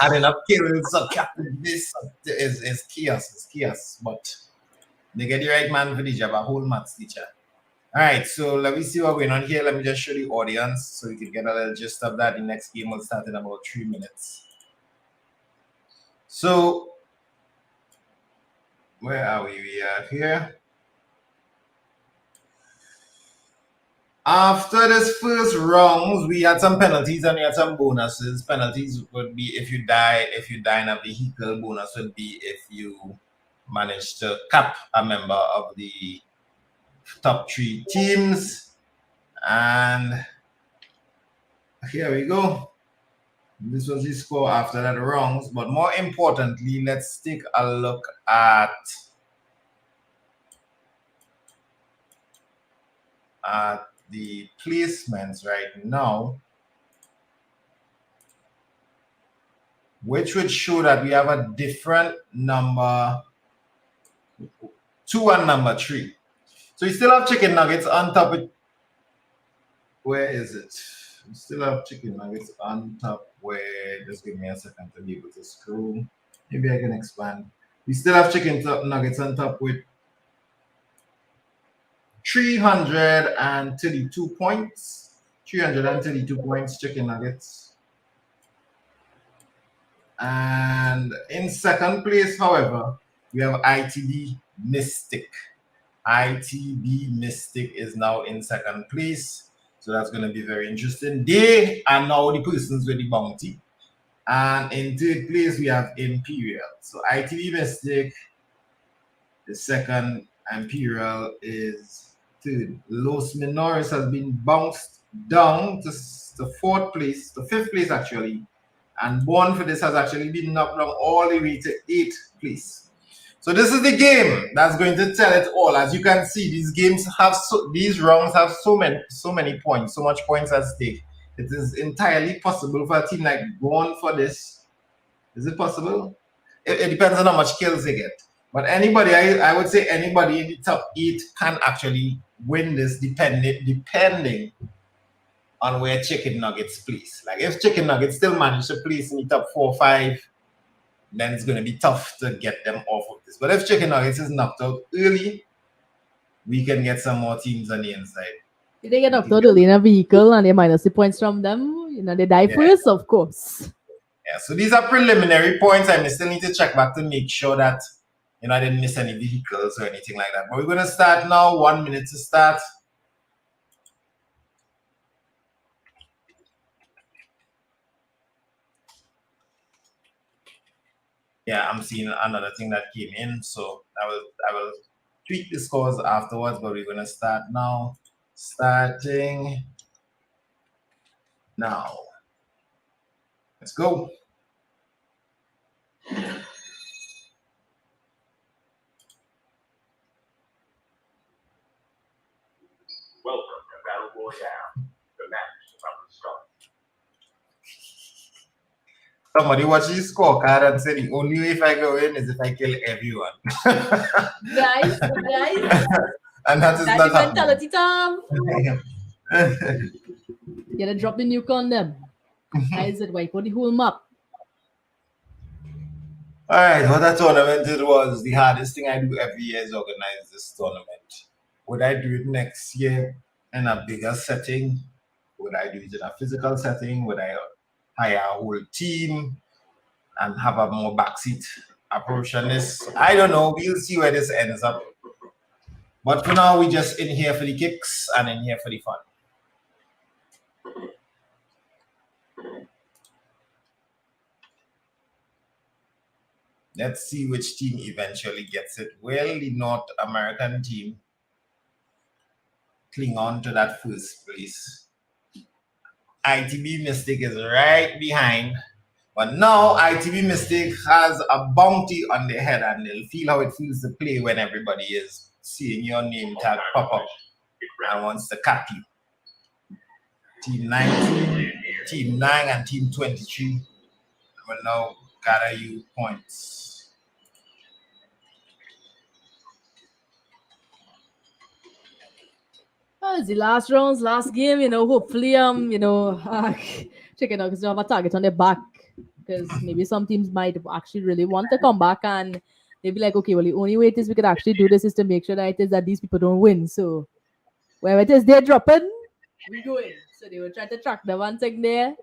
Adding up kills, subtracting this is chaos. It's chaos. But they get the right man for the job, a whole maths teacher. Alright, so let me see what's going on here. Let me just show the audience so you can get a little gist of that. The next game will start in about 3 minutes. So where are we? We are here. After this first round, we had some penalties and we had some bonuses. Penalties would be if you die in a vehicle. Bonus would be if you manage to cap a member of the top 3 teams. And here we go. This was the score after that rounds. But more importantly, let's take a look at the placements right now, which would show that we have a different number 2 and number 3. So we still have chicken nuggets on top of, where is it? We still have chicken nuggets on top where, just give me a second to be able to scroll. Maybe I can expand. We still have chicken nuggets on top with 332 points. 332 points, chicken nuggets. And in second place, however, we have ITB Mystic. ITB Mystic is now in second place. So that's going to be very interesting. They are now the persons with the bounty. And in third place, we have Imperial. So ITB Mystic is second. Imperial is third. Los Menores has been bounced down to fourth place, to fifth place actually. And Born for this has actually been knocked down all the way to 8th place. So this is the game that's going to tell it all. As you can see, these rounds have so many points, so much points at stake. It is entirely possible for a team like Born for this. Is it possible? It depends on how much kills they get. But anybody, I would say anybody in the top 8 can actually win this depending on where Chicken Nuggets place. Like if Chicken Nuggets still manage to place in the top 4 or 5, then it's going to be tough to get them off of this. But if Chicken Nuggets is knocked out early, we can get some more teams on the inside. If they get knocked out early in a vehicle and they minus the points from them, they die first, of course. Yeah, so these are preliminary points. I still need to check back to make sure that I didn't miss any vehicles or anything like that. But we're going to start now. 1 minute to start. Yeah, I'm seeing another thing that came in, so I will tweak the scores afterwards. But we're going to start now. Starting now. Let's go. Welcome to Battle Royale. The match is about to start. Somebody watch his scorecard and say the only way if I go in is if I kill everyone. guys. And that is not mentality, Tom. You gotta drop the nuke on them. Guys, it wipe out the whole map. Alright, what that tournament it was the hardest thing I do every year is organize this tournament. Would I do it next year in a bigger setting? Would I do it in a physical setting? Would I hire a whole team and have a more backseat approach on this? I don't know. We'll see where this ends up. But for now, we're just in here for the kicks and in here for the fun. Let's see which team eventually gets it. Will the North American team cling on to that first place? ITB Mystic is right behind. But now ITB Mystic has a bounty on their head and they'll feel how it feels to play when everybody is seeing your name tag pop up and wants to cap you. Team 19, Team 9, and Team 23 will now gather you points. It's the last rounds, last game, hopefully, checking out because they have a target on their back. Because maybe some teams might actually really want to come back and they'll be like, okay, well, the only way it is we could actually do this is to make sure that it is that these people don't win. So wherever it is they're dropping, we go in. So they will try to track the one thing there,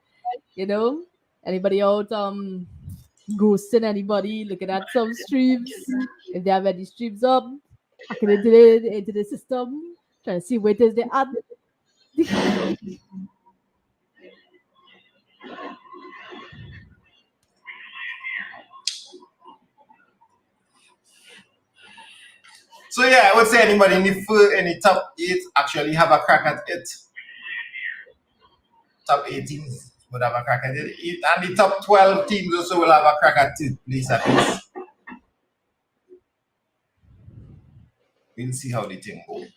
Anybody out ghosting anybody, looking at some streams. If they have any streams up, hacking into the system, trying to see where it is they at. So yeah, I would say anybody in the top 8 actually have a crack at it. Top 8 teams would have a crack at it. And the top 12 teams also will have a crack at it, please, at least. We'll see how the thing goes.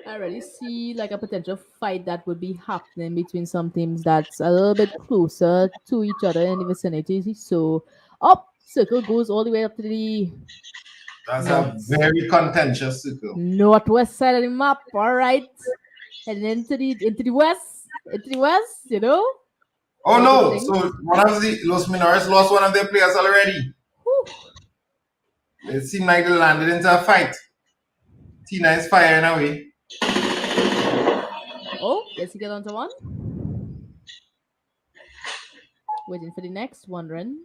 I already see like a potential fight that would be happening between some teams that's a little bit closer to each other in the vicinity. So circle goes all the way up to the a very contentious circle. Northwest side of the map. All right. Heading into the west. Oh no! So one of the Los Menores lost one of their players already. Whew. It seemed like they landed into a fight. Tina is firing away. Oh, guess he get onto one. Waiting for the next one run.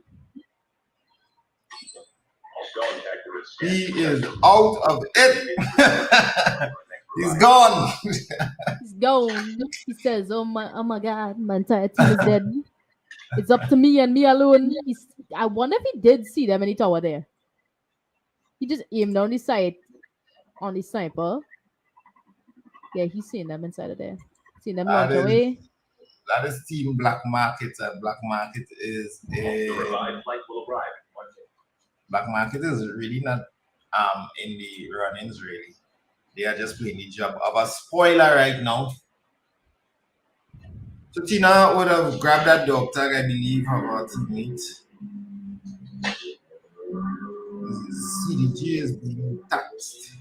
He is out of it. He's gone. He's gone. He says, "Oh my God, my entire team is dead. It's up to me and me alone." I wonder if he did see them in the tower there. He just aimed down the sight on the sniper. Yeah, he's seen them inside of there. Seen them launch away. That is Team Black Market. Black Market is Black Market is really not in the run-ins really. They are just playing the job of a spoiler right now. So Tina would have grabbed that dog tag, I believe, of our teammate. CDG is being taxed.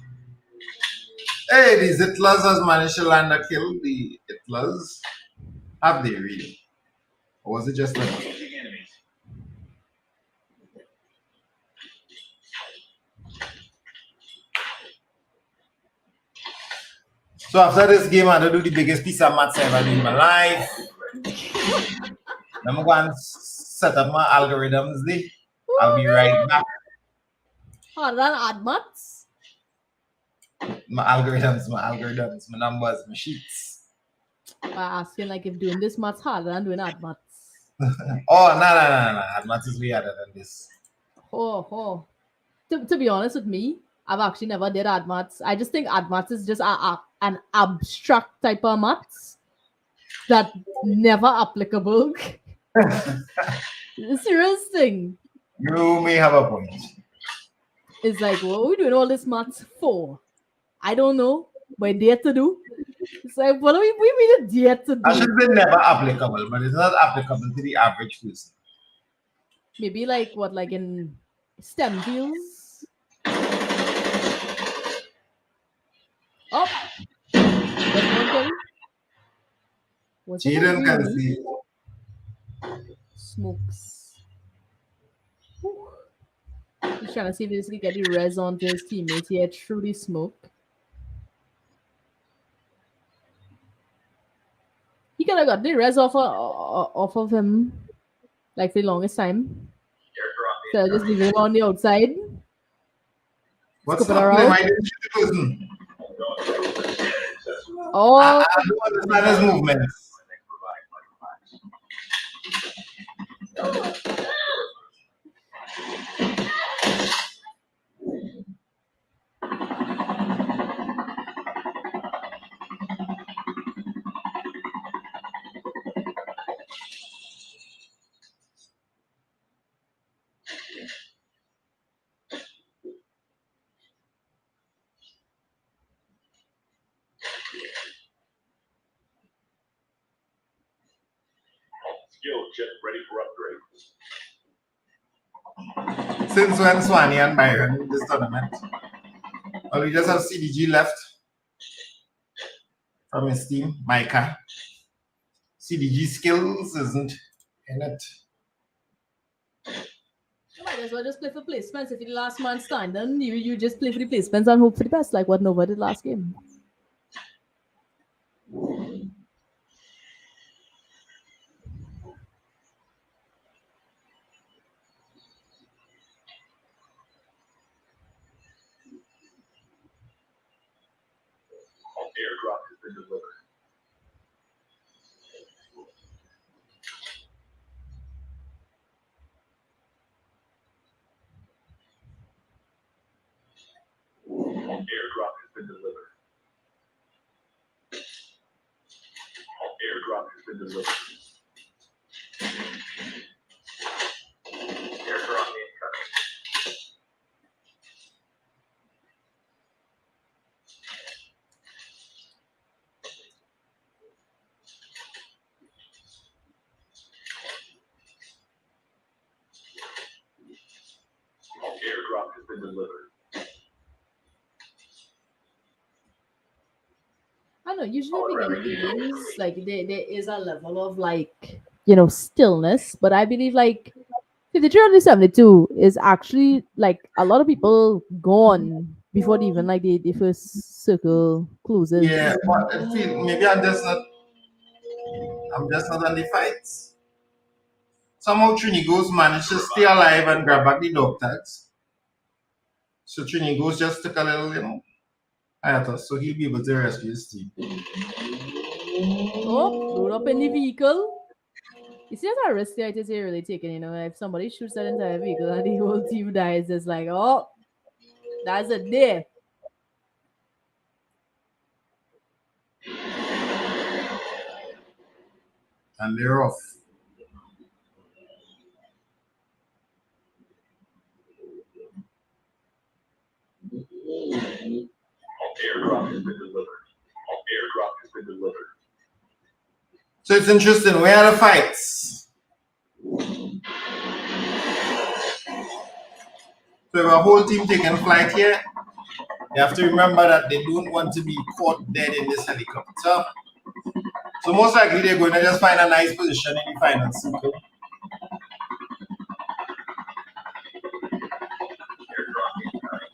Hey, the Zitlers has managed to land a kill. The Zitlers, have they really? Or was it just a... So after this game, I had to do the biggest piece of maths I ever did in my life. I'm going to set up my algorithms. I'll be right back. Harder than add maths? My algorithms, my numbers, my sheets. By asking like if doing this maths harder than doing add maths. Oh, no. Add maths is way harder than this. Oh. To be honest with me, I've actually never did add maths. I just think add maths is just an abstract type of maths that never applicable. The serious thing. You may have a point. It's like, what are we doing all this maths for? I don't know. But dare to do. It's like, what are we dare to do? I should say never applicable, but it's not applicable to the average person. Maybe like what, like in STEM fields? Oh! Jaden can see. Smokes. Whew. He's trying to see if he can get the res onto his teammates here through the smoke. He could have got the res off of him like for the longest time. So just leave him on the outside. What's happening? Why didn't you shoot the person? Oh! I don't understand his movements. Skill chip ready for upgrade. Since when Swanee and Byron in this tournament? Well, we just have CDG left from his team, Micah. CDG skills isn't in it. You might as well just play for placements. If you're the last man standing, you just play for the placements and hope for the best, like what Nova did last game. Airdrop has been delivered. Airdrop has been delivered. Airdrop has been delivered. Airdrop incoming. Airdrop has been delivered. I know, usually beginning the games, like there is a level of like, stillness, but I believe like 53 on the 72 is actually like a lot of people gone before even like the first circle closes. Yeah, but I feel maybe I'm just not on the fights. Somehow Trinigos managed to stay alive and grab back the dog tags. So Trinigos just took a little, hiatus, so he'll be able to rescue his team. Oh, load up in the vehicle. You see how risky it is here really taken, if somebody shoots that entire vehicle and the whole team dies, it's like, oh, that's a day. And they're off. Airdrop has been delivered. Airdrop has been delivered. So it's interesting. Where are the fights? So if a whole team taking flight here, you have to remember that they don't want to be caught dead in this helicopter. So most likely they're going to just find a nice position in the final circle. Airdrop incoming.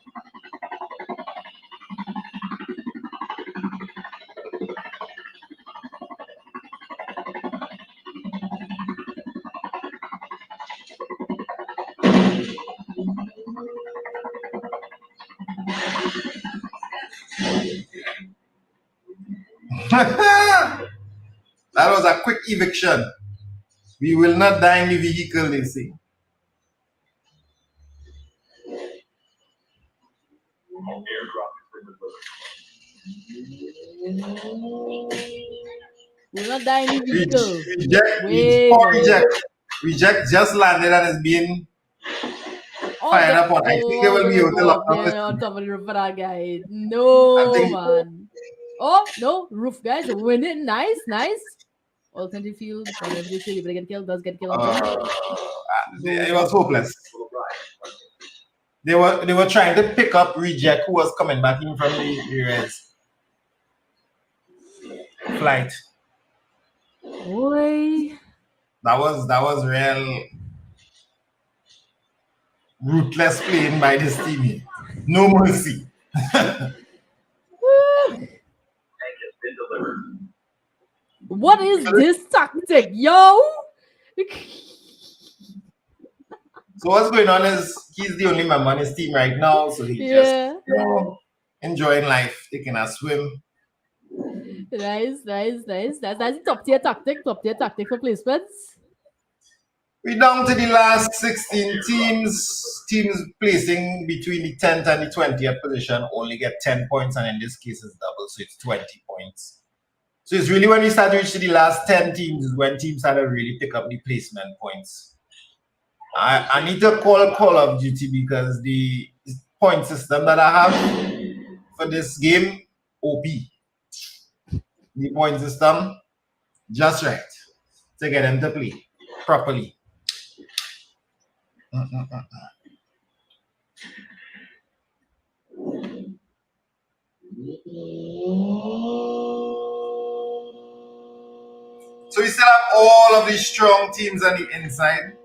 That was a quick eviction. We will not die in the vehicle, they say. Airdrop has been delivered. We're not dying in the vehicle. Reject just landed and is being fired up on. I think they will be able to lock up on top of the roof for that guy. No, man. Oh, no. Roof guys win it. Nice. Alternative field. Every city, but get killed, does get killed. It was hopeless. They were trying to pick up Reject, who was coming back in from the res flight. Boy. That was real ruthless playing by this team. No mercy. What is this tactic, yo? So what's going on is he's the only member on his team right now, so he's just enjoying life, taking a swim. Nice. That's top tier tactic for placements. We're down to the last 16 teams. Teams placing between the 10th and the 20th position only get 10 points, and in this case it's double, so it's 20 points. So it's really when we start to reach the last 10 teams is when teams start to really pick up the placement points. I need to call Call of Duty because the point system that I have for this game, OP. The point system, just right to get them to play. properly. So we still have all of these strong teams on the inside.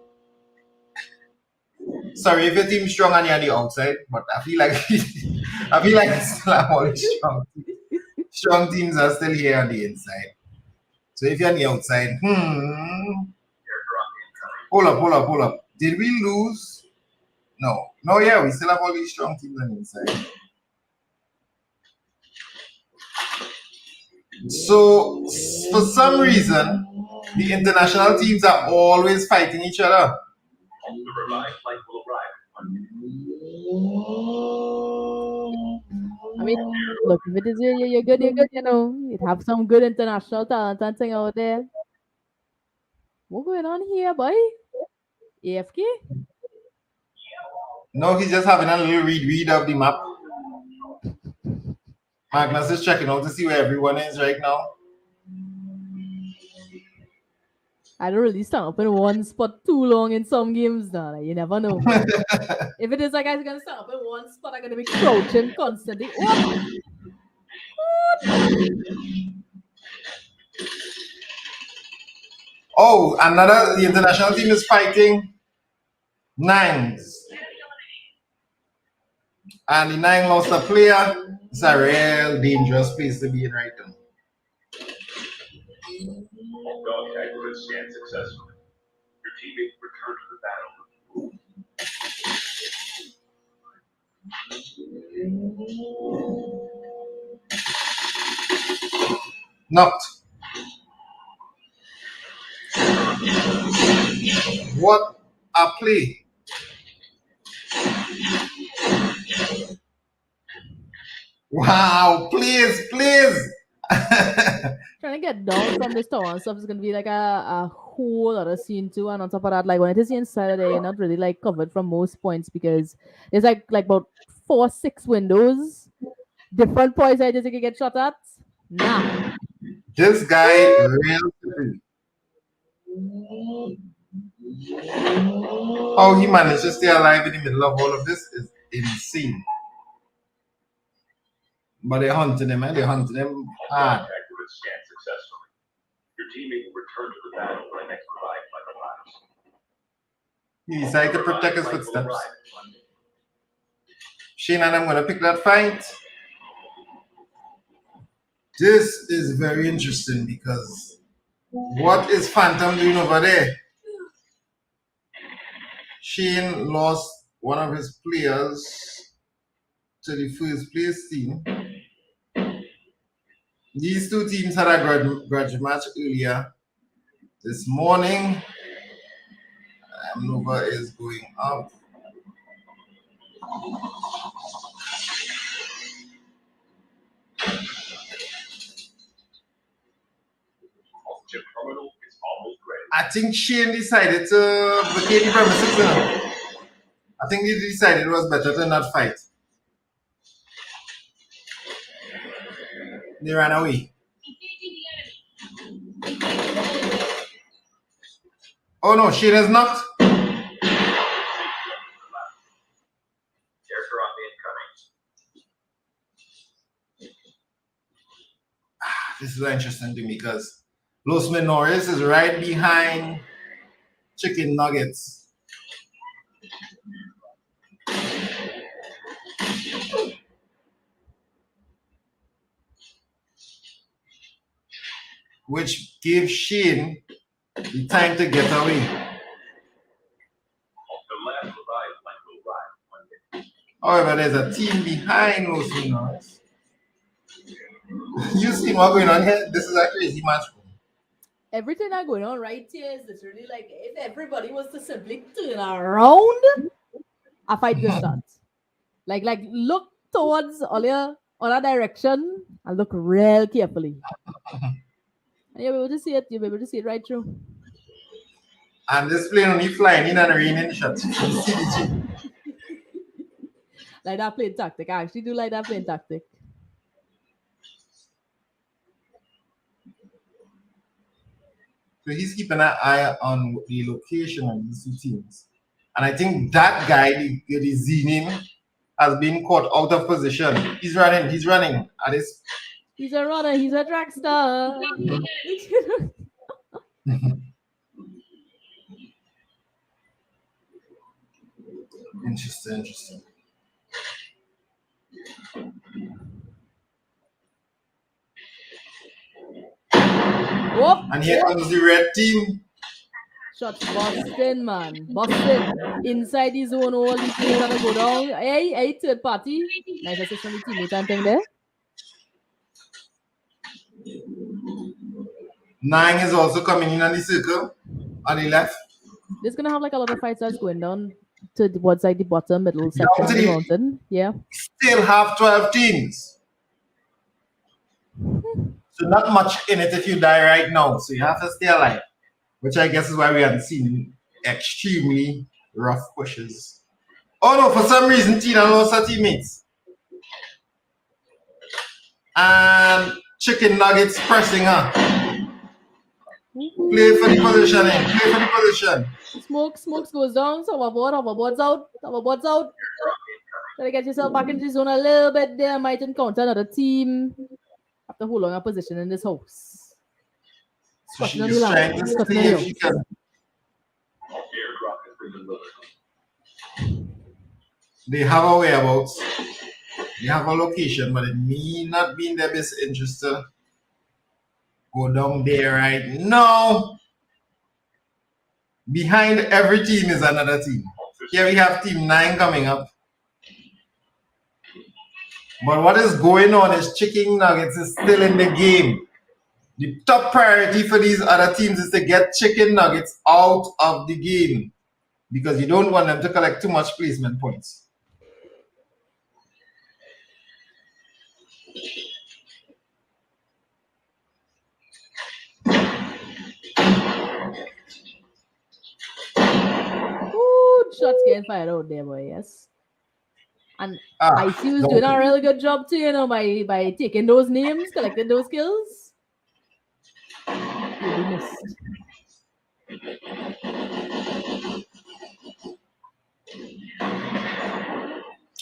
Sorry if your team's strong and you're on the outside, but I feel like we still have all these strong teams are still here on the inside. So if you're on the outside, hold up. Did we lose? No, yeah, we still have all these strong teams on the inside. So for some reason, the international teams are always fighting each other. The revived flight will arrive. I mean, look, if it is you're good, you know. You'd have some good international talent and thing out there. What going on here, boy? AFK? No, he's just having a little read of the map. Magnus is checking out to see where everyone is right now. I don't really stand up in one spot too long in some games now. Like, you never know. If it is like I'm gonna stand up in one spot, I'm gonna be crouching constantly. What? Oh, the international team is fighting nines. And the nine lost a player. It's a real dangerous place to be in right now. Dog tag was scanned successfully. Your teammate returned to the battle. Knocked. What a play. Wow, please. Trying to get down from this tower and stuff is gonna be like a whole other scene too. And on top of that, like when it is inside there, you're not really like covered from most points because there's like about 4-6 windows, different points I just can get shot at. Nah. This guy real. How he managed to stay alive in the middle of all of this is insane. But they're hunting him, They're hunting him hard. Dog tag was scanned successfully. Your teammate returned to the battle for the next revived flight arrives. He decided to protect his footsteps. Shane and I'm gonna pick that fight. This is very interesting because what is Phantom doing over there? Shane lost one of his players to the first place team. These two teams had a grudge match earlier this morning. Nova is going up. Chip terminal is almost ready. I think Shane decided to vacate the premises now. I think he decided it was better to not fight. They ran away. Oh no, Shane is knocked. Airdrop incoming. This is interesting to me because Los Menores is right behind Chicken Nuggets. Which gave Shane the time to get away. The last revived flight will arrive. However, there's a team behind Los Menores. You see what's going on here? This is a crazy match. Everything that's going on right here is literally like if everybody was to simply turn around, a fight could start. Like look towards other direction and look real carefully. And you'll be able to see it. You'll be able to see it right through. And this plane only flying in and raining shots. Like that plane tactic. I actually do like that plane tactic. So he's keeping an eye on the location of these two teams. And I think that guy, the Zenin, has been caught out of position. He's running at his. He's a runner, he's a track star. Interesting. Whoop. And here comes the red team. Shots busting, man. Busting. Inside the zone, all these players gotta go down. Hey, third party. Nice assist from the teammate and thing there. 9 is also coming in on the circle on the left. There's gonna have like a lot of fights that's going down towards like the bottom middle section of the mountain. Yeah. Still have 12 teams. So not much in it if you die right now. So you have to stay alive. Which I guess is why we haven't seen extremely rough pushes. Oh no, for some reason Tina lost her teammates. And Chicken Nuggets pressing her. Play for the position. Smokes goes down, so hoverboard's out. Gotta get yourself back into the zone a little bit there. Might encounter another team. Have to hold on a position in this house. So she's trying to see if she can. They have a whereabouts. They have a location, but it may not be in their best interest to go down there right now. Behind every team is another team. Here we have team 9 coming up. But what is going on is Chicken Nuggets is still in the game. The top priority for these other teams is to get Chicken Nuggets out of the game because you don't want them to collect too much placement points. Ooh, shots getting fired out there, boy. Yes. And I see who's doing a really good job too, you know, by taking those names, collecting those kills. Really missed.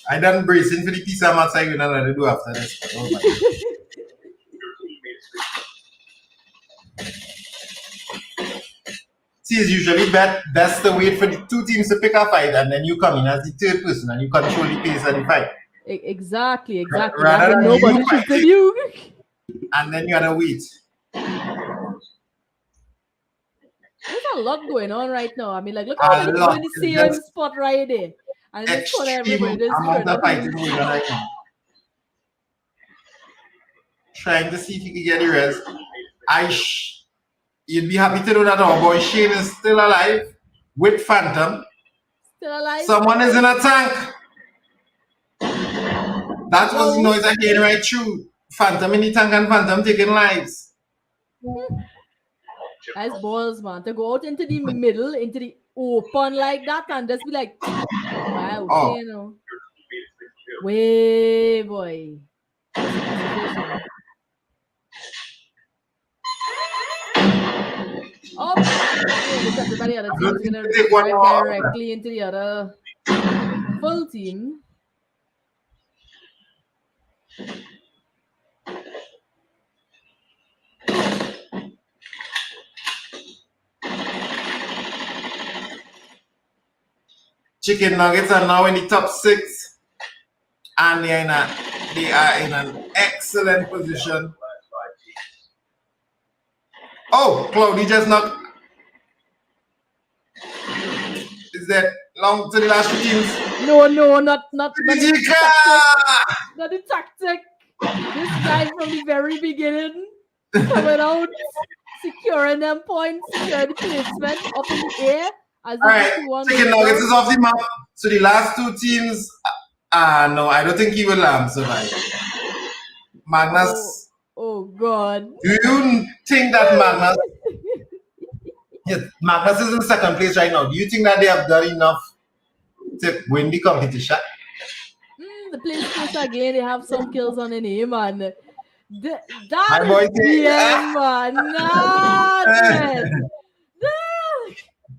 I done bracing for the piece of maths I'm going to do after this. Oh my. See, it's usually best to wait for the two teams to pick a fight and then you come in as the third person and you control the pace of the fight. Exactly. Rather than nobody shoots at you. And then you gotta wait. There's a lot going on right now. I mean, like, look how many people in the same spot right there. And this corner, everybody just amount of fighting going on right now. Trying to see if you can get the res. You'd be happy to know that our boy Shane is still alive with Phantom. Still alive? Someone is in a tank. That was the noise I heard right through. Phantom in the tank and Phantom taking lives. Nice balls, man. To go out into the middle, into the open like that and just be like, wow, okay, you know. Way, boy. Oh, everybody other team is gonna drive directly into the other full team. Chicken Nuggets are now in the top 6 and they are in an excellent position. Oh, Cloudy just knocked. Is that long to the last two teams? No, not the tactic. This guy from the very beginning coming out, securing them points, securing the placement up in the air. Alright, Chicken Nuggets is off the map. So the last two teams, no, I don't think he will survive. Magnus. Oh God. Do you think that Magnus? Yes, Magnus is in second place right now. Do you think that they have done enough to win the competition? The place again, they have some kills on the name and That My boy is DM, not man.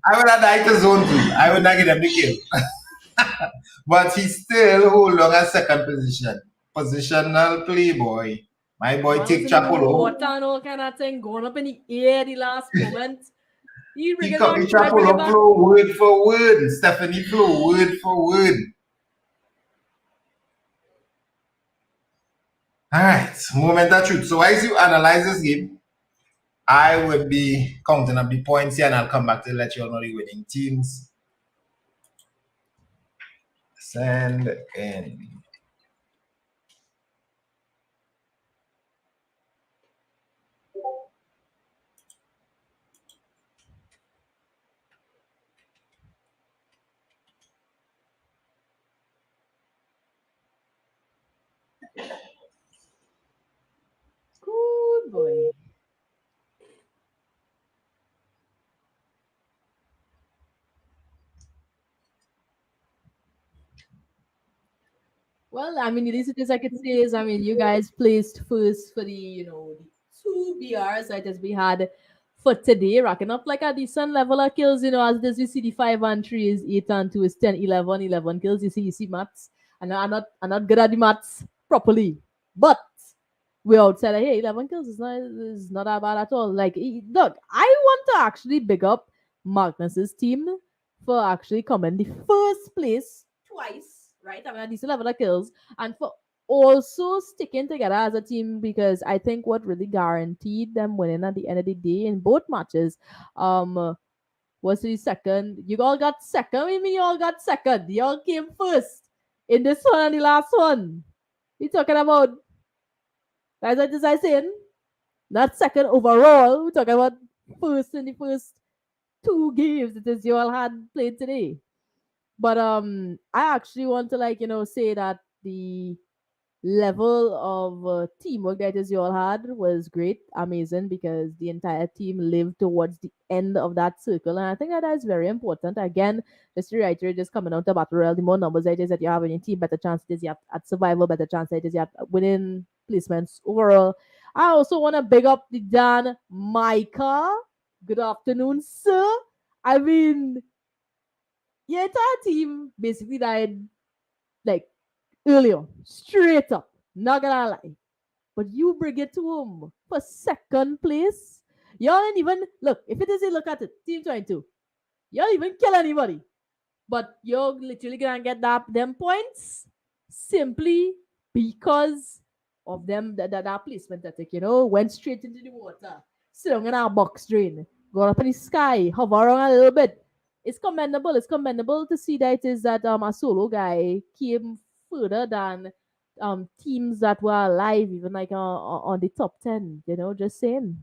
I would have died to zone 2. I would not get him the kill. But he still hold on a second position. Positional playboy. My boy Man take was in the Chapolo. water and all kind of thing, going up in the air the last moment. He bring He it copy back, try bring it Chapolo back. flow word for word. Stephanie flow word for word. Alright, moment of truth. So as you analyze this game, I would be counting up the points here and I'll come back to let you all know the winning teams. Send in. Good boy. Well, I mean, the least it is I could say is, I mean, you guys placed first for the, the 2 BRs that just we had for today, racking up like a decent level of kills, as this you see the 5 and 3 is 8 and 2 is 10, 11, 11 kills. You see maths. And I'm not good at the maths properly. But we outside hey, 11 kills is not that bad at all. Like, look, I want to actually big up Magnus's team for actually coming the first place twice, right? I mean, a decent level of kills, and for also sticking together as a team, because I think what really guaranteed them winning at the end of the day in both matches was the second. You all got second. I mean, you all got second. You all came first in this one and the last one. We talking about, as I saying, not second overall. We're talking about first in the first 2 games that is you all had played today. But I actually want to say that the level of teamwork that is you all had was great, amazing, because the entire team lived towards the end of that circle, and I think that is very important. Again, just to reiterate, just coming out to battle royale, the more numbers it is that you have in your team, better chances you have at survival, better chances it is you have winning placements overall. I also want to big up the Dan Micah. Good afternoon, sir. I mean, your entire team basically died like earlier, straight up. Not gonna lie. But you bring it to him for second place. Y'all ain't even look. If it is a look at it, team 22. Y'all even kill anybody. But you're literally gonna get them points simply because of them that placement that went straight into the water. Sit down in our box drain. Go up in the sky, hover around a little bit. It's commendable. It's commendable to see that it is that a solo guy came further than teams that were alive, even like on the top 10. Just saying.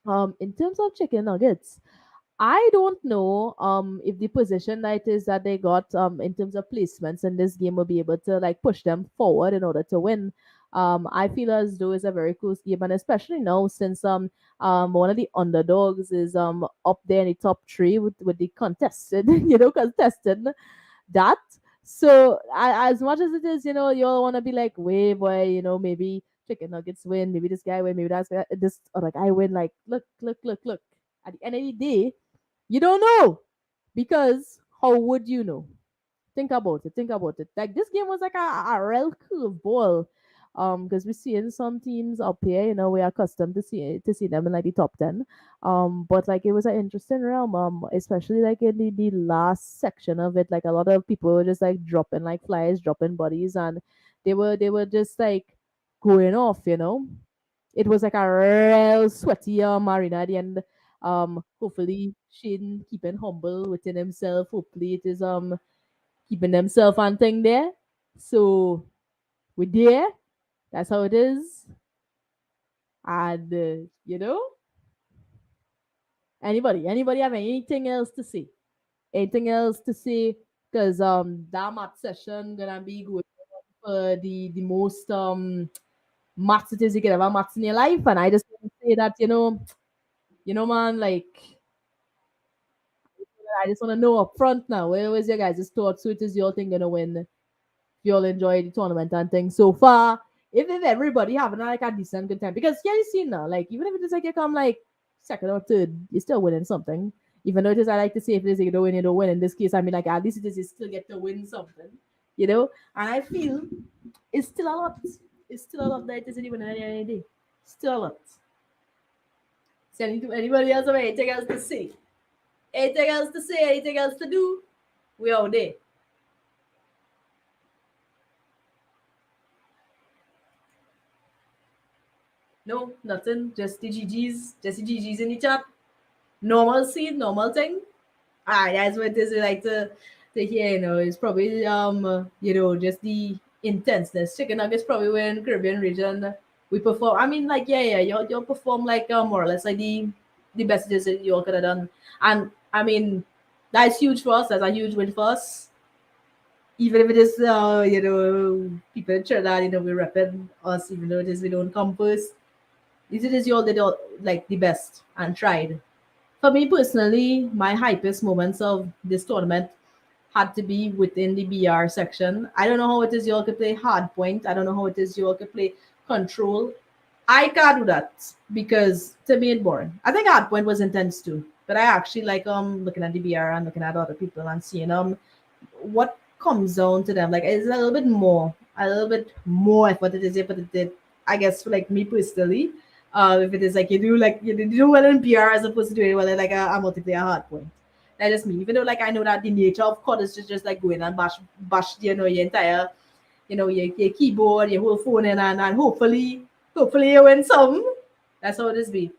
In terms of chicken nuggets, I don't know if the position that it is that they got in terms of placements in this game will be able to like push them forward in order to win. I feel as though it's a very close game, and especially now since one of the underdogs is up there in the top 3 with the contested contested that. So as much as it is, you all want to be like, way boy, maybe chicken nuggets win, maybe this guy win, maybe that's this other guy win. Like, look. At the end of the day, you don't know, because how would you know? Think about it. Think about it. Like, this game was like a real curveball. Because we're seeing some teams up here, we're accustomed to see them in like the top 10. But like it was an interesting realm. Especially like in the last section of it, like a lot of people were just like dropping like flies, dropping bodies, and they were just like going off. It was like a real sweaty arena at the end. Hopefully Shane keeping humble within himself. Hopefully it is keeping himself and thing there. So we're there. That's how it is. And anybody have anything else to say? Anything else to say? Because that math session gonna be good for the most maths it is you can ever maths in your life. And I just want to say that man, like, I just want to know up front now, where was your guys' thoughts? Who it is you all think gonna win? If you all enjoy the tournament and things so far, if everybody having like a decent good time, because yeah, you see now, like even if it is like you come like second or third, you're still winning something. Even though it is, I like to say, if it is you don't win, you don't win. In this case, I mean, like at least it is you still get to win something, you know. And I feel it's still a lot. It's still a lot that it isn't even any day. Still a lot. So anybody else have anything else to say? Anything else to say? Anything else to do? We out there. No, nothing. Just the GGs. Just the GGs in the chat. Normal scene, normal thing. That's what this we like to hear, you know. It's probably you know, just the intenseness. Chicken nuggets probably were in Caribbean region. We perform, I mean, like, yeah, you'll perform like more or less like the best it is that you all could have done. And I mean, that's huge for us, that's a huge win for us. Even if it is you know, people in Trinidad, you know, we're repping us, even though it is we don't come first. It is you all did all, like the best and tried. For me personally, my hypest moments of this tournament had to be within the BR section. I don't know how it is you all could play hard point. I don't know how it is you all could play control. I can't do that because to me it's boring. I think hard point was intense too, but I actually like looking at the BR and looking at other people and seeing what comes down to them. Like it's a little bit more effort it is there, but it did. I guess for like me personally, if it is like you do well in PR as opposed to doing well in like a multiplayer hard point. That is me. Even though like I know that the nature of COD is just like going and bash you know your entire your keyboard, your whole phone and hopefully you win some. That's how it is be.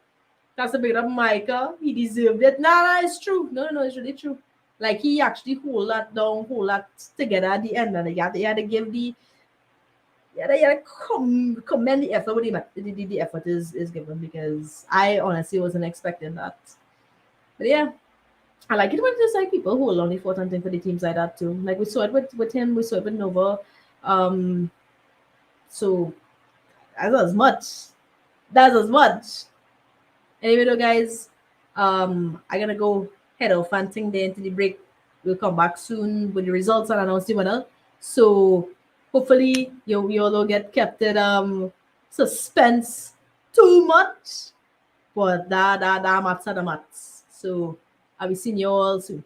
That's a big up Micah. He deserved it. Nah, it's true. No, it's really true. Like he actually hold that together at the end, and he had to give the you had to commend the effort with him. The effort is given because I honestly wasn't expecting that. But yeah, I like it when there's like people who will only fought and thing for the teams like that too. Like we saw it with him, we saw it with Nova. So that's as much. That's as much. Anyway, though, guys, I'm gonna go head off and thing there into the break. We'll come back soon with the results and announce the winner. So hopefully you all don't get kept in suspense too much. But that matters are the maths. So I'll be seeing you all soon.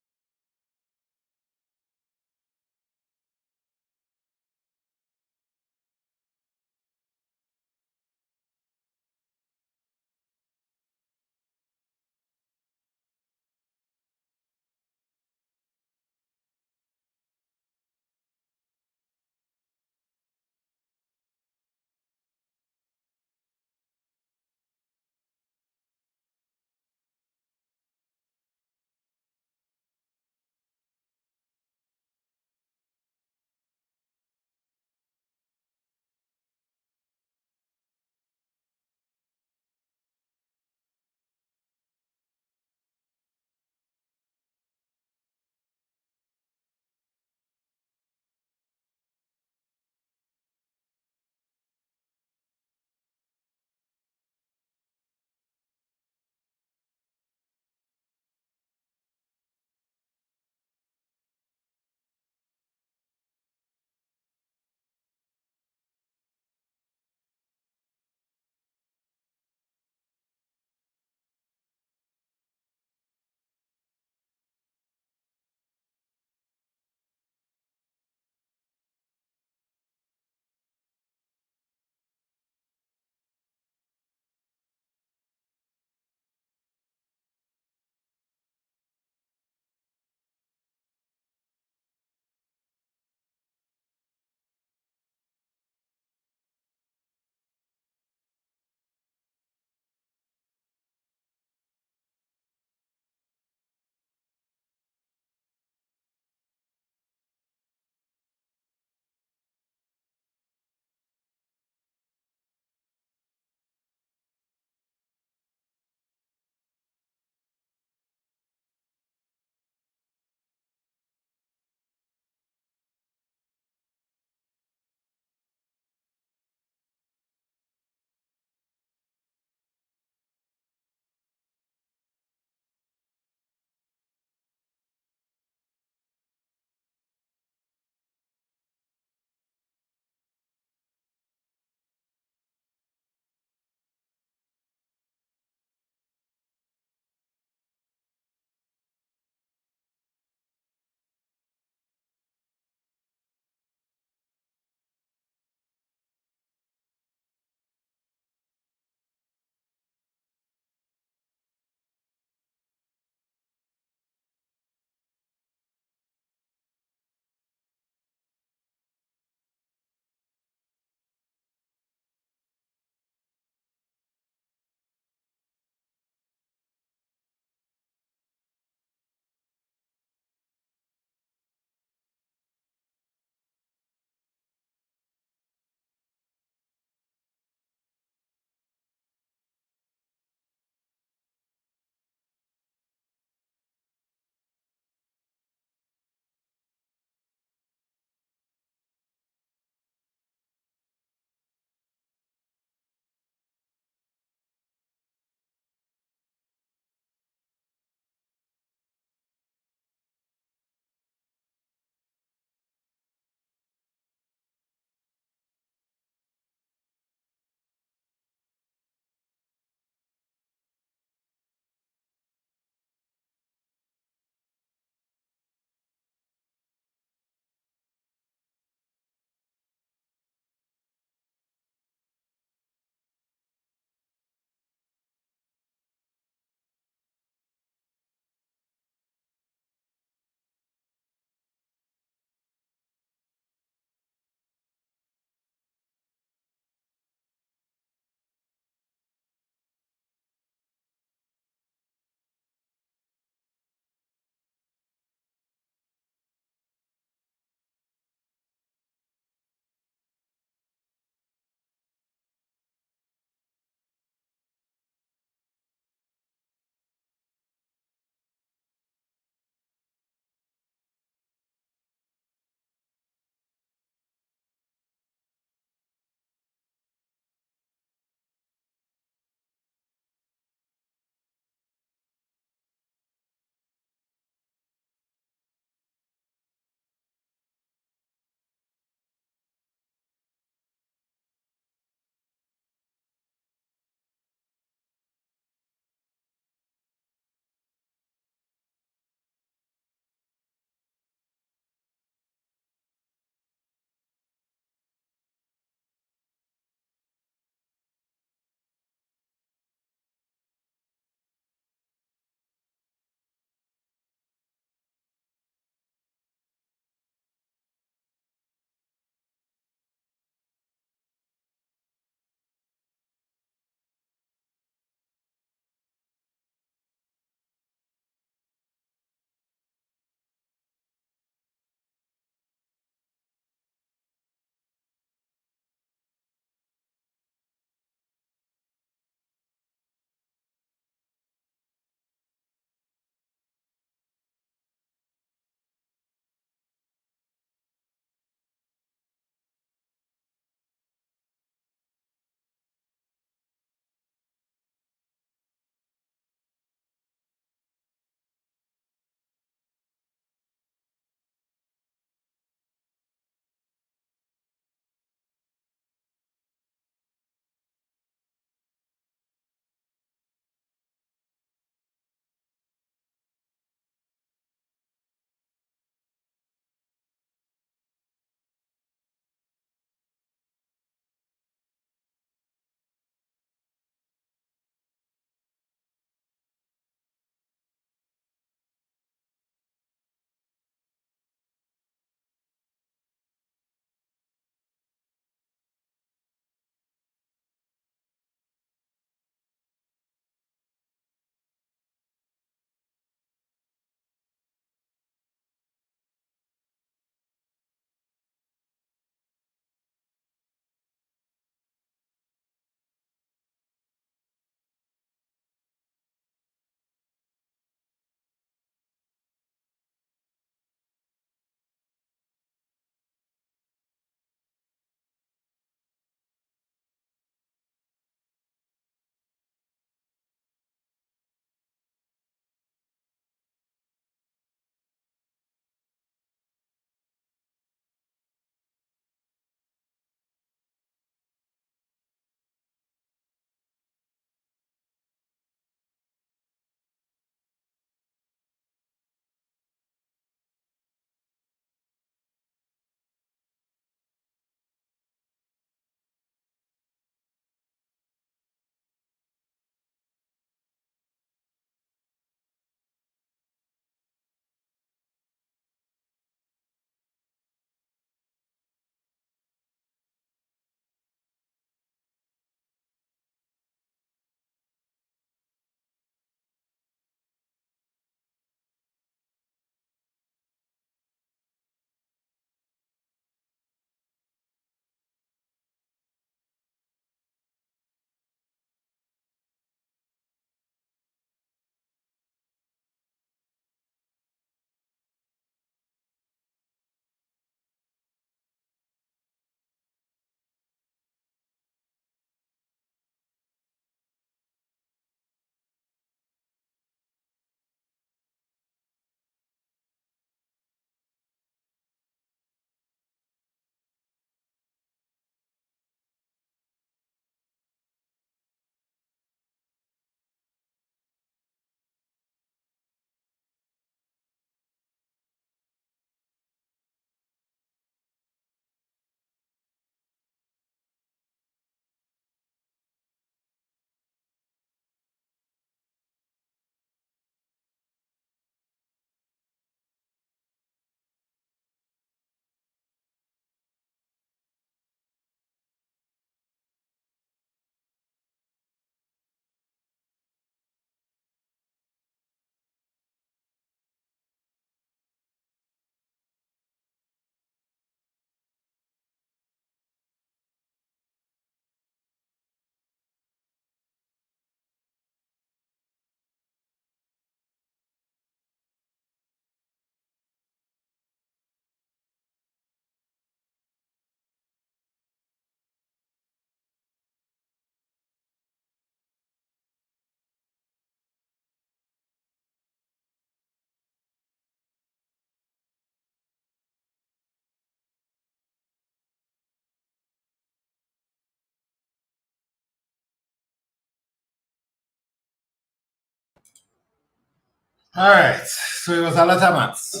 All right, so it was a lot of maths.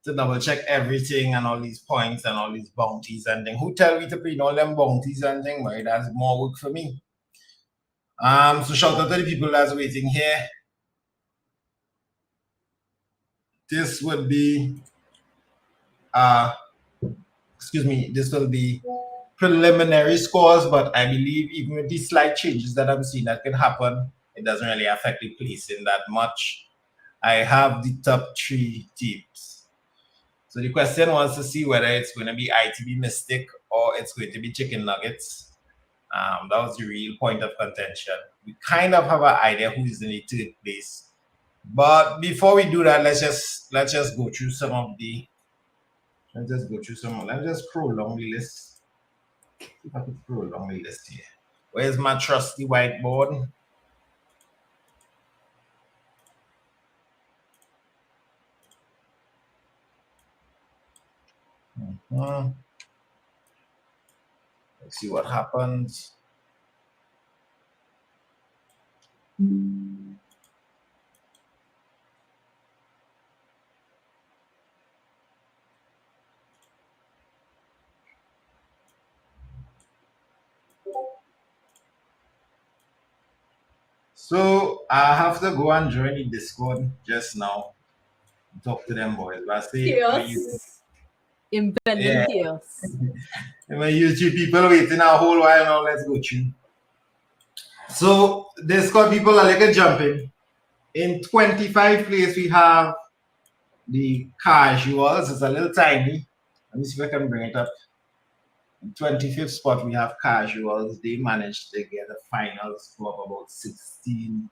To double check everything and all these points and all these bounties and things. Who tell me to print all them bounties and things? Well, that's more work for me. So shout out to the people that's waiting here. This would be this will be preliminary scores, but I believe even with these slight changes that I'm seeing that can happen, it doesn't really affect the placing that much. I have the top 3 teams. So the question was to see whether it's going to be ITB Mystic or it's going to be Chicken Nuggets. That was the real point of contention. We kind of have an idea who is in the 3rd place. But before we do that, let's just go through some of the. Let's just scroll along the list. If I could scroll along the list here. Where's my trusty whiteboard? Let's see what happens. So I have to go and join the Discord just now. Talk to them boys. But I say Chaos. Impending chaos. My YouTube people waiting a whole while now. Let's go through. So Discord people are like a jumping. In 25 place we have the casuals. It's a little tiny. Let me see if I can bring it up. In 25th spot we have casuals. They managed to get a final score of about 16.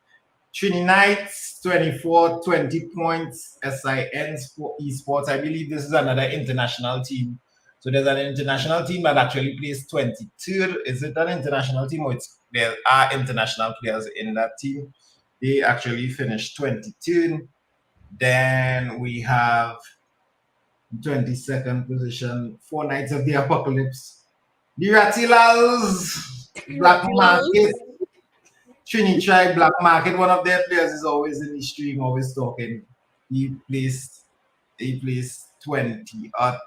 Trini Knights, 24, 20 points. SIN Esports. I believe this is another international team. So there's an international team that actually plays 22. Is it an international team or there are international players in that team? They actually finished 22. Then we have 22nd position, 4 Knights of the Apocalypse. The Ratilals, Black Market, Trini Tribe, Black Market. One of their players is always in the stream, always talking. He placed 20. We have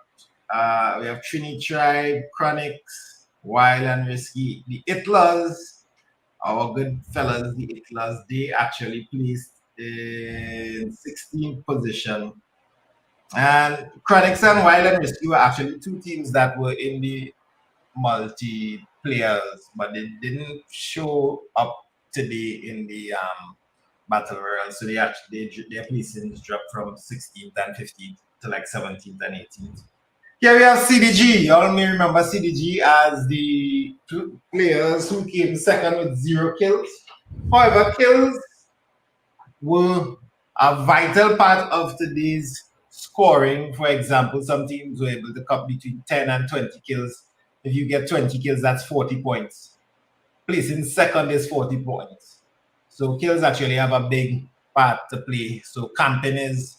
Trini Tribe, Chronics, Wild and Risky. The Itlers, our good fellas, the Itlers, they actually placed in 16th position. And Chronics and Wild and Risky were actually 2 teams that were in the multi-players, but they didn't show up today in the battle royale. So they actually their placings dropped from 16th and 15th to like 17th and 18th. Here we have CDG. Y'all may remember CDG as the players who came second with 0 kills. However, kills were a vital part of today's scoring. For example, some teams were able to cut between 10 and 20 kills. If you get 20 kills, that's 40 points. Placing second is 40 points. So kills actually have a big part to play. So camping is,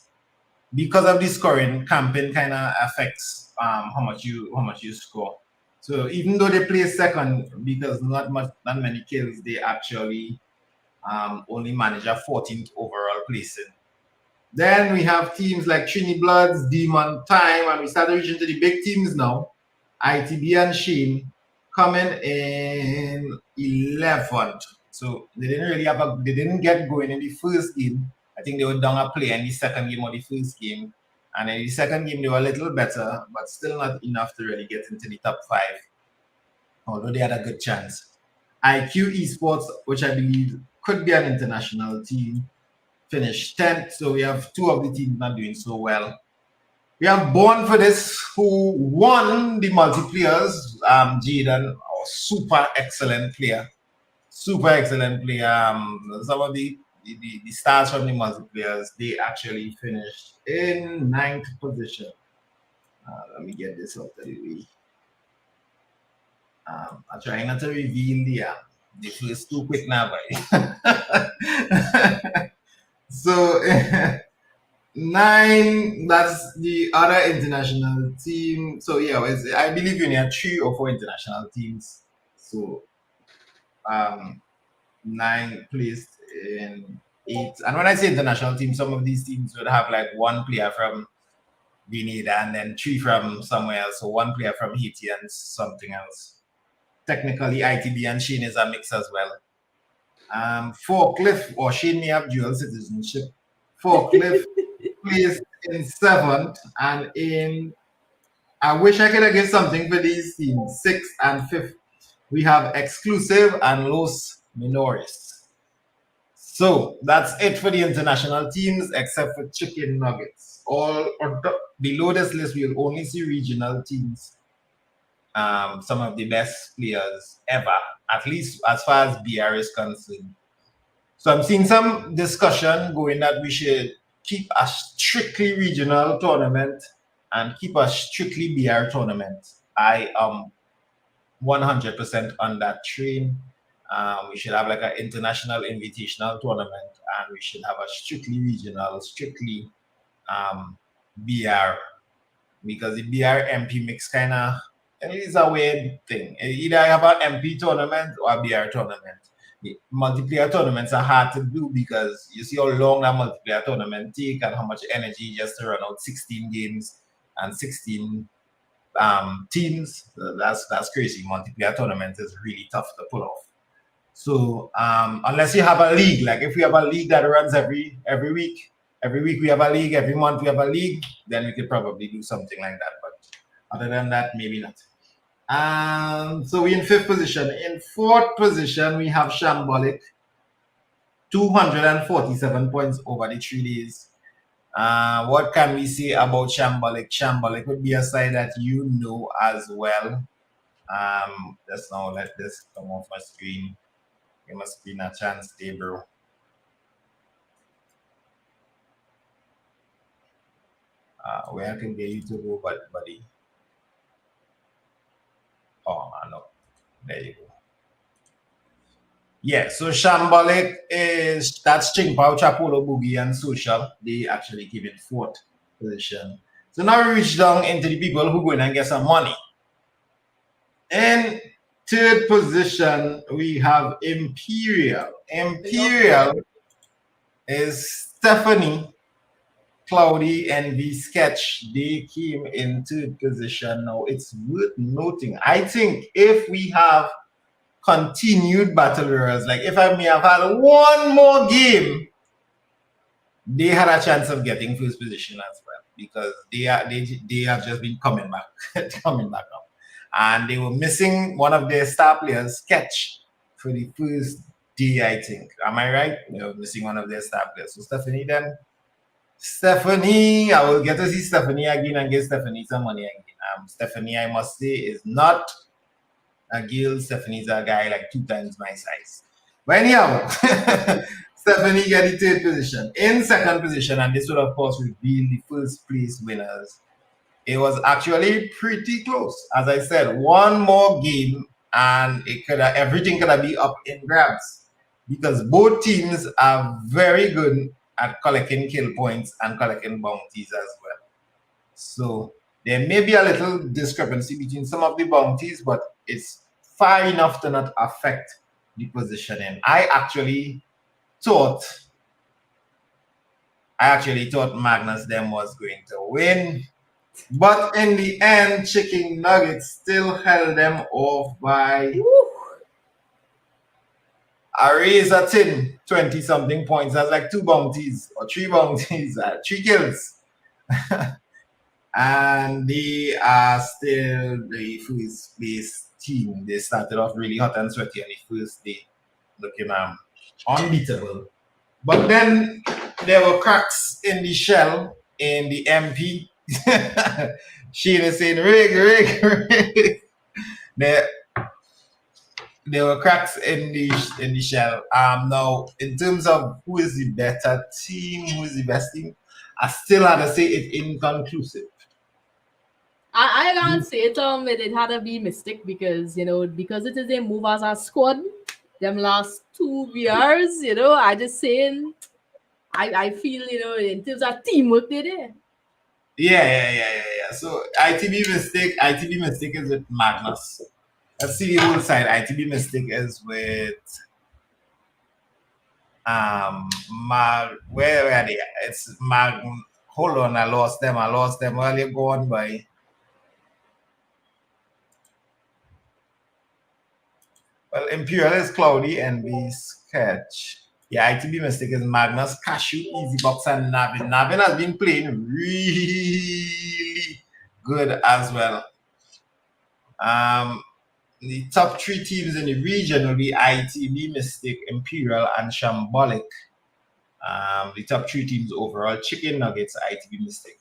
because of the scoring, camping kind of affects how much you score. So even though they play second, because not many kills, they actually only manage a 14th overall placing. Then we have teams like Trini Bloods, Demon Time, and we start reaching to the big teams now. ITB and Sheen coming in 11th. So they didn't get going in the first game. I think they were down a play in the second game or the first game. And in the second game they were a little better, but still not enough to really get into the top 5. Although they had a good chance. IQ Esports, which I believe could be an international team, finished 10th. So we have 2 of the teams not doing so well. We have Born for This, who won the multiplayers. Jaden, a super excellent player. Super excellent player. Some of the stars from the multiplayers, they actually finished in 9th position. Let me get this out of the way. I'm trying not to reveal the first 2 quick now. So 9, that's the other international team. So yeah, I believe you need 3 or 4 international teams. So 9 placed in 8. And when I say international team, some of these teams would have like 1 player from Grenada and then 3 from somewhere else. So 1 player from Haiti and something else. Technically, ITB and Shane is a mix as well. Forklift or Shane may have dual citizenship. Forklift placed in 7th, and in I wish I could have given something for these teams. 6th and 5th, we have Exclusive and Los Menores. So that's it for the international teams, except for Chicken Nuggets. All below this list, we'll only see regional teams. Some of the best players ever, at least as far as BR is concerned. So I'm seeing some discussion going that we should keep a strictly regional tournament and keep a strictly BR tournament. I am 100% on that train. We should have like an international invitational tournament, and we should have a strictly regional, strictly BR, because the BR MP mix kind of is a weird thing. Either I have an MP tournament or a BR tournament. The multiplayer tournaments are hard to do because you see how long that multiplayer tournament take and how much energy just to run out 16 games and 16 teams. That's crazy. Multiplayer tournament is really tough to pull off. So unless you have a league, like if we have a league that runs every week we have a league, every month we have a league, then we could probably do something like that. But other than that, maybe not. So we're in 5th position. In 4th position, we have Shambolic, 247 points over the 3 days. What can we say about Shambolic? Shambolic would be a side that you know as well. Let's now let this come off my screen. Give my screen a chance there, bro. Where I can get you to go, buddy. Oh, no. There you go. Yeah, so Shambolic that's Chingpao, Chapolo, Boogie, and Social. They actually came in 4th position. So now we reach down into the people who go in and get some money. In 3rd position, we have Imperial. Imperial is Stephanie, Cloudy, and V Sketch. They came in 3rd position. Now it's worth noting, I think if we have continued battle royals, like if I may have had 1 more game, they had a chance of getting 1st position as well, because they have just been coming back up, and they were missing one of their star players, Sketch, for the 1st day, I think. Am I right? They were missing one of their star players. So Stephanie, I will get to see Stephanie again and give Stephanie some money again. Stephanie, I must say, is not a girl. Stephanie's a guy like 2 times my size. But anyhow, Stephanie got the 3rd position. In 2nd position, and this would of course reveal the 1st place winners, it was actually pretty close. As I said, 1 more game and everything could have been up in grabs, because both teams are very good at collecting kill points and collecting bounties as well. So there may be a little discrepancy between some of the bounties, but it's far enough to not affect the positioning. I actually thought Magnus them was going to win, but in the end, Chicken Nuggets still held them off by a razor thin 20-something points. That's like 2 bounties or 3 bounties, 3 kills. And they are still the 1st place team. They started off really hot and sweaty on the 1st day, looking unbeatable. But then there were cracks in the shell in the MP. She is saying, rig. There were cracks in the shell. Now, in terms of who is the better team, who is the best team, I still had to say it inconclusive. I can't say it had to be Mystic, because because it is a move as a squad. Them last 2 years, I just saying, I feel in terms of teamwork they there. Yeah. So ITB Mystic is with Magnus. Let's see the whole side. ITB Mystic is with where are they? It's Mag. Hold on, I lost them. While you go on by. Well, Imperial is Cloudy and the Sketch. Yeah, ITB Mystic is Magnus, Cashew, Easy Box, and Navin. Navin has been playing really good as well. The top 3 teams in the region will be ITB Mystic, Imperial, and Shambolic. The top 3 teams overall: Chicken Nuggets, ITB Mystic,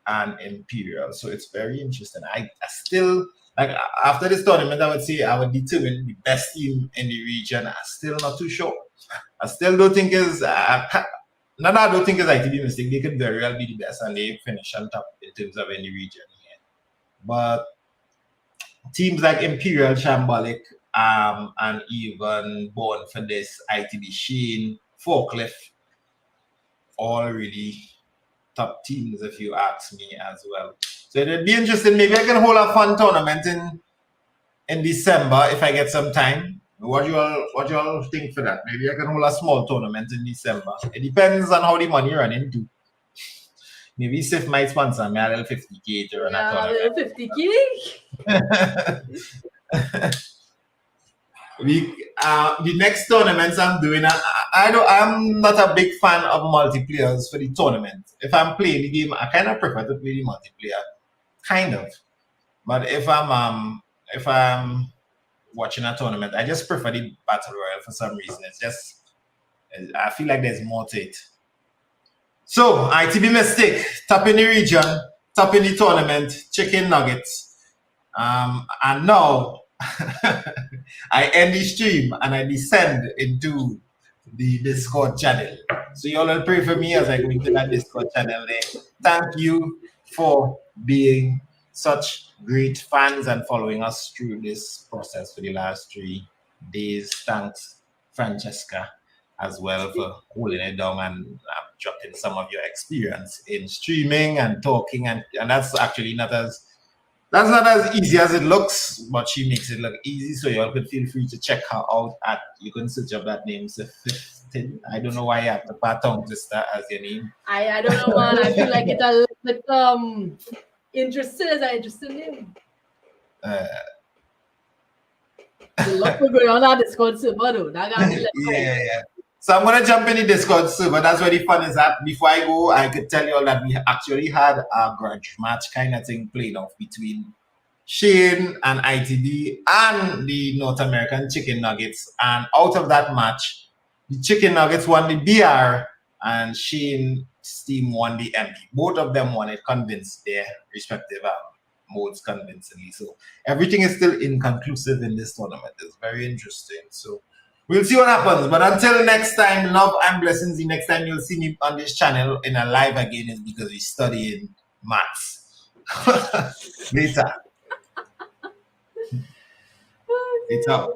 and Imperial. So it's very interesting. I still, like, after this tournament, I would say I would determine the best team in the region. I'm still not too sure. I still don't think is I don't think it's ITB Mystic. They could very well be the best and they finish on top in terms of any region. Yeah. But teams like Imperial, Shambolic, and even Born for this, ITB Sheen, Forklift, all really top teams if you ask me as well. So it'd be interesting. Maybe I can hold a fun tournament in December if I get some time. What you all think for that? Maybe I can hold a small tournament in December. It depends on how the money run into. Maybe Sif might sponsor me a little 50K to run a tournament. A little 50K? The next tournaments I'm doing, I'm not a big fan of multiplayers for the tournament. If I'm playing the game, I kind of prefer to play the multiplayer, kind of. But if I'm watching a tournament, I just prefer the battle royale for some reason. It's just, I feel like there's more to it. So ITB Mystic, top in the region, top in the tournament, Chicken Nuggets, and now I end the stream and I descend into the Discord channel. So you all will pray for me as I go into that Discord channel there. Thank you for being such great fans and following us through this process for the last 3 days. Thanks, Francesca, as well, for holding it down and dropping some of your experience in streaming and talking, and that's actually not as easy as it looks, but she makes it look easy. So you all could feel free to check her out at, you can search up that name, Siftin. I don't know why you have to pat tongue twister as your name. I don't know, man. I feel like it's a little bit interesting as an interesting name. The lot will go on our Discord server though. That got me yeah. So I'm gonna jump in the Discord server. That's where the fun is at. Before I go, I could tell you all that we actually had a grudge match kind of thing played off between Shane and ITD and the North American Chicken Nuggets. And out of that match, the Chicken Nuggets won the BR and Shane's team won the MP. Both of them won it, convinced their respective modes convincingly. So everything is still inconclusive in this tournament. It's very interesting. So we'll see what happens. But until next time, love and blessings. The next time you'll see me on this channel in a live again is because we're studying maths. Later. Later.